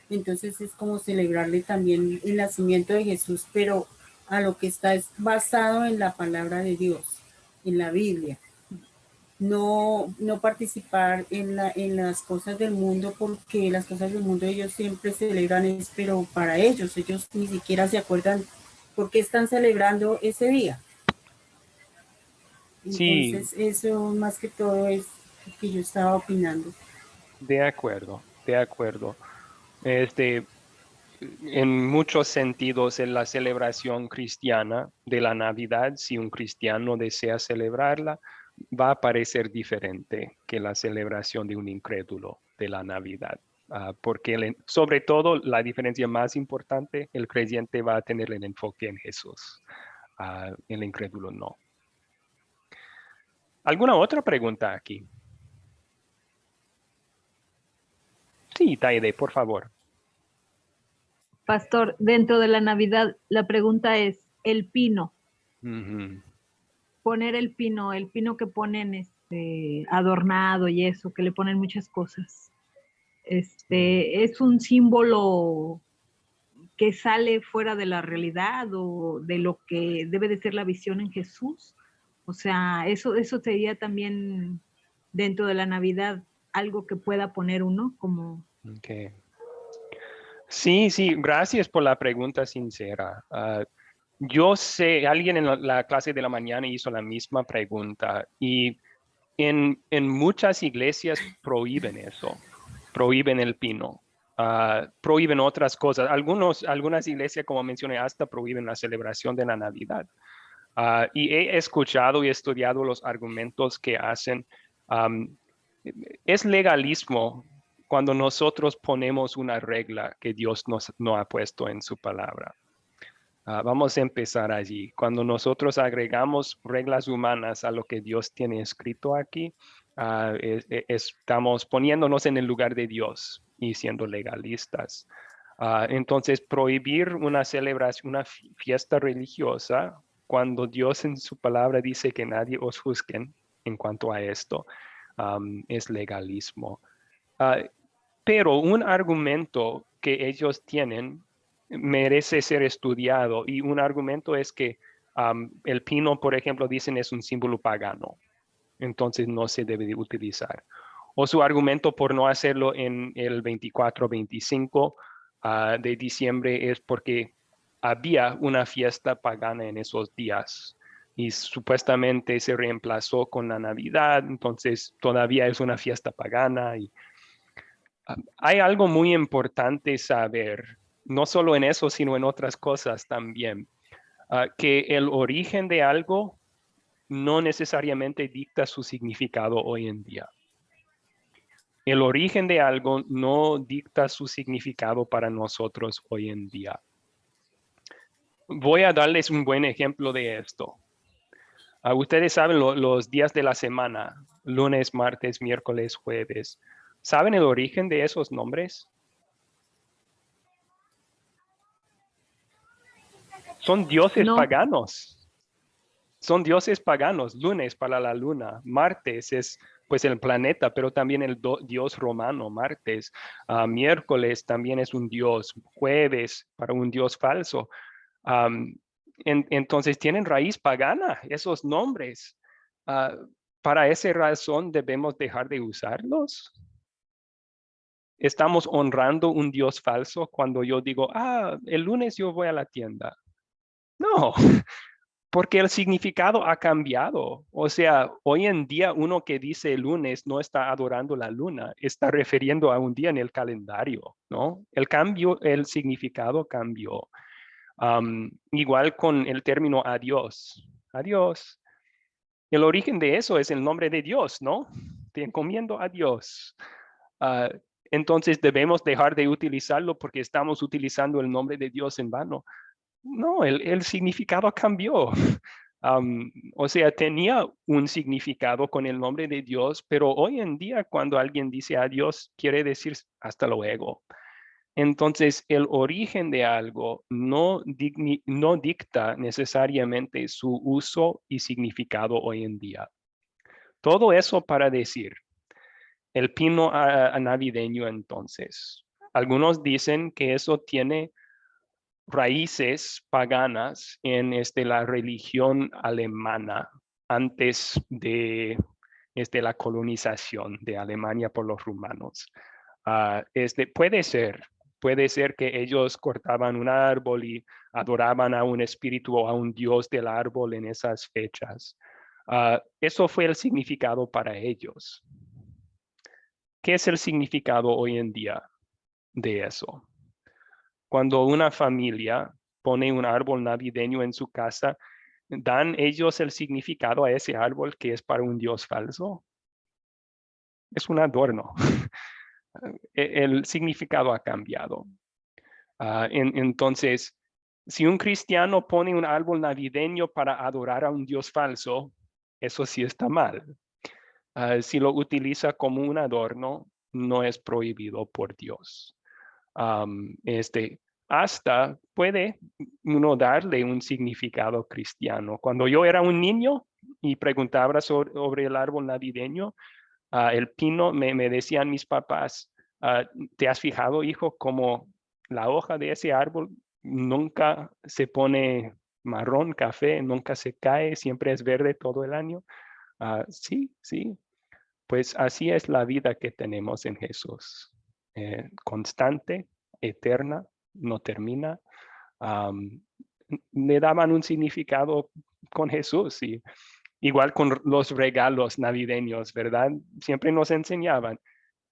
entonces es como celebrarle también el nacimiento de Jesús, pero a lo que está es basado en la palabra de Dios, en la Biblia. No participar en las cosas del mundo, porque las cosas del mundo ellos siempre celebran es, pero para ellos ni siquiera se acuerdan por qué están celebrando ese día. Entonces, Sí, eso más que todo es lo que yo estaba opinando. de acuerdo, de acuerdo. En muchos sentidos, en la celebración cristiana de la Navidad, si un cristiano desea celebrarla, va a parecer diferente que la celebración de un incrédulo de la Navidad. Porque sobre todo, la diferencia más importante, el creyente va a tener el enfoque en Jesús. El incrédulo no. ¿Alguna otra pregunta aquí? Sí, Taide, por favor. Pastor, dentro de la Navidad, la pregunta es, el pino. Poner el pino que ponen adornado y eso, que le ponen muchas cosas. ¿Es un símbolo que sale fuera de la realidad o de lo que debe de ser la visión en Jesús? O sea, eso sería también dentro de la Navidad algo que pueda poner uno como... Okay. Sí, gracias por la pregunta sincera. Yo sé, alguien en la clase de la mañana hizo la misma pregunta y en muchas iglesias prohíben eso, prohíben el pino, prohíben otras cosas. Algunas iglesias, como mencioné, hasta prohíben la celebración de la Navidad. Y he escuchado y estudiado los argumentos que hacen. Es legalismo cuando nosotros ponemos una regla que Dios no ha puesto en su palabra. Vamos a empezar allí. Cuando nosotros agregamos reglas humanas a lo que Dios tiene escrito aquí, estamos poniéndonos en el lugar de Dios y siendo legalistas. Entonces, prohibir una celebración, una fiesta religiosa, cuando Dios en su palabra dice que nadie os juzgue en cuanto a esto, es legalismo. Pero un argumento que ellos tienen merece ser estudiado, y un argumento es que el pino, por ejemplo, dicen es un símbolo pagano, entonces no se debe de utilizar. O su argumento por no hacerlo en el 24-25 de diciembre es porque había una fiesta pagana en esos días y supuestamente se reemplazó con la Navidad, entonces todavía es una fiesta pagana. Y hay algo muy importante saber, no solo en eso, sino en otras cosas también, que el origen de algo no necesariamente dicta su significado hoy en día. El origen de algo no dicta su significado para nosotros hoy en día. Voy a darles un buen ejemplo de esto. Ustedes saben los días de la semana, lunes, martes, miércoles, jueves. ¿Saben el origen de esos nombres? Son dioses paganos. Son dioses paganos. Lunes para la luna, martes es pues el planeta, pero también el dios romano, Martes. Miércoles también es un dios, jueves para un dios falso. Entonces tienen raíz pagana esos nombres. Para esa razón debemos dejar de usarlos. Estamos honrando un dios falso cuando yo digo, el lunes yo voy a la tienda. No. Porque el significado ha cambiado. O sea, hoy en día uno que dice lunes no está adorando la luna, está refiriendo a un día en el calendario, ¿no? El significado cambió. Igual con el término adiós. Adiós. El origen de eso es el nombre de Dios, ¿no? Te encomiendo a Dios. Entonces debemos dejar de utilizarlo porque estamos utilizando el nombre de Dios en vano. No, el significado cambió. O sea, tenía un significado con el nombre de Dios, pero hoy en día cuando alguien dice adiós, quiere decir hasta luego. Entonces, el origen de algo no dicta necesariamente su uso y significado hoy en día. Todo eso para decir, el pino navideño entonces. Algunos dicen que eso tiene raíces paganas en la religión alemana antes de la colonización de Alemania por los rumanos. Puede ser que ellos cortaban un árbol y adoraban a un espíritu o a un dios del árbol en esas fechas. Eso fue el significado para ellos. ¿Qué es el significado hoy en día de eso? Cuando una familia pone un árbol navideño en su casa, ¿dan ellos el significado a ese árbol que es para un dios falso? Es un adorno. El significado ha cambiado. Entonces, si un cristiano pone un árbol navideño para adorar a un dios falso, eso sí está mal. Si lo utiliza como un adorno, no es prohibido por Dios. Hasta puede uno darle un significado cristiano. Cuando yo era un niño y preguntaba sobre el árbol navideño, el pino, me decían mis papás, ¿te has fijado, hijo, cómo la hoja de ese árbol nunca se pone marrón, café, nunca se cae, siempre es verde todo el año? Sí. Pues así es la vida que tenemos en Jesús. Constante, eterna, no termina. Le daban un significado con Jesús y igual con los regalos navideños, ¿verdad? Siempre nos enseñaban.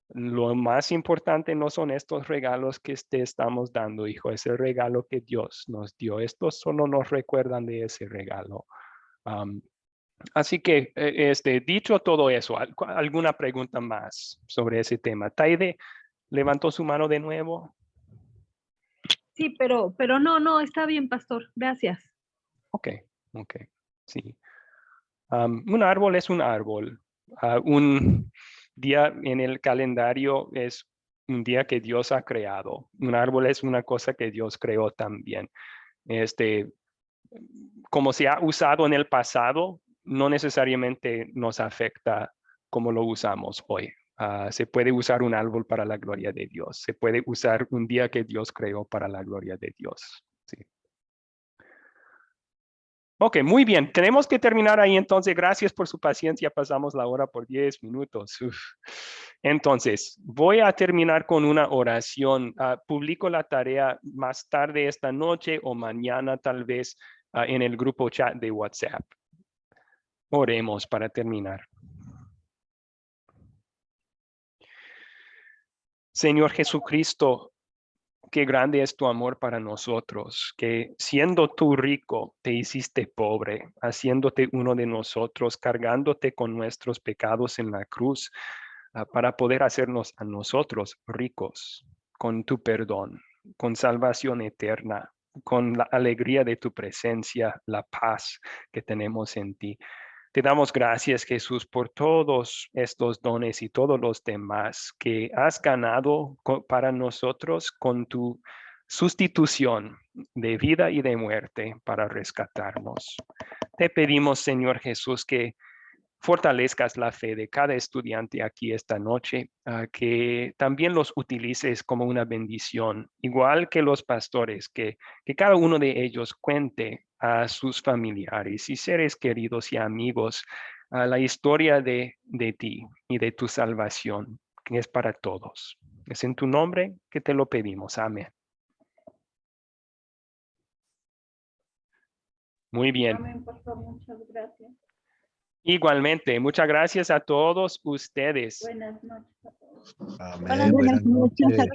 Lo más importante no son estos regalos que te estamos dando, hijo, es el regalo que Dios nos dio. Estos solo nos recuerdan de ese regalo. Así que, dicho todo eso, ¿alguna pregunta más sobre ese tema? Taide levantó su mano de nuevo. Sí, pero no, está bien, pastor. Gracias. Ok, sí. Un árbol es un árbol. Un día en el calendario es un día que Dios ha creado. Un árbol es una cosa que Dios creó también. Como se ha usado en el pasado, no necesariamente nos afecta como lo usamos hoy. Se puede usar un árbol para la gloria de Dios. Se puede usar un día que Dios creó para la gloria de Dios. Sí. Ok, muy bien. Tenemos que terminar ahí entonces. Gracias por su paciencia. Pasamos la hora por 10 minutos. Entonces, voy a terminar con una oración. Publico la tarea más tarde esta noche o mañana tal vez en el grupo chat de WhatsApp. Oremos para terminar. Señor Jesucristo, qué grande es tu amor para nosotros, que siendo tú rico, te hiciste pobre, haciéndote uno de nosotros, cargándote con nuestros pecados en la cruz, para poder hacernos a nosotros ricos con tu perdón, con salvación eterna, con la alegría de tu presencia, la paz que tenemos en ti. Te damos gracias, Jesús, por todos estos dones y todos los demás que has ganado para nosotros con tu sustitución de vida y de muerte para rescatarnos. Te pedimos, Señor Jesús, que fortalezcas la fe de cada estudiante aquí esta noche, que también los utilices como una bendición, igual que los pastores, que cada uno de ellos cuente a sus familiares y seres queridos y amigos la historia de ti y de tu salvación, que es para todos. Es en tu nombre que te lo pedimos. Amén. Muy bien. Amén, pastor, muchas gracias. Igualmente, muchas gracias a todos ustedes. Buenas noches a todos. Amén. Buenas noches.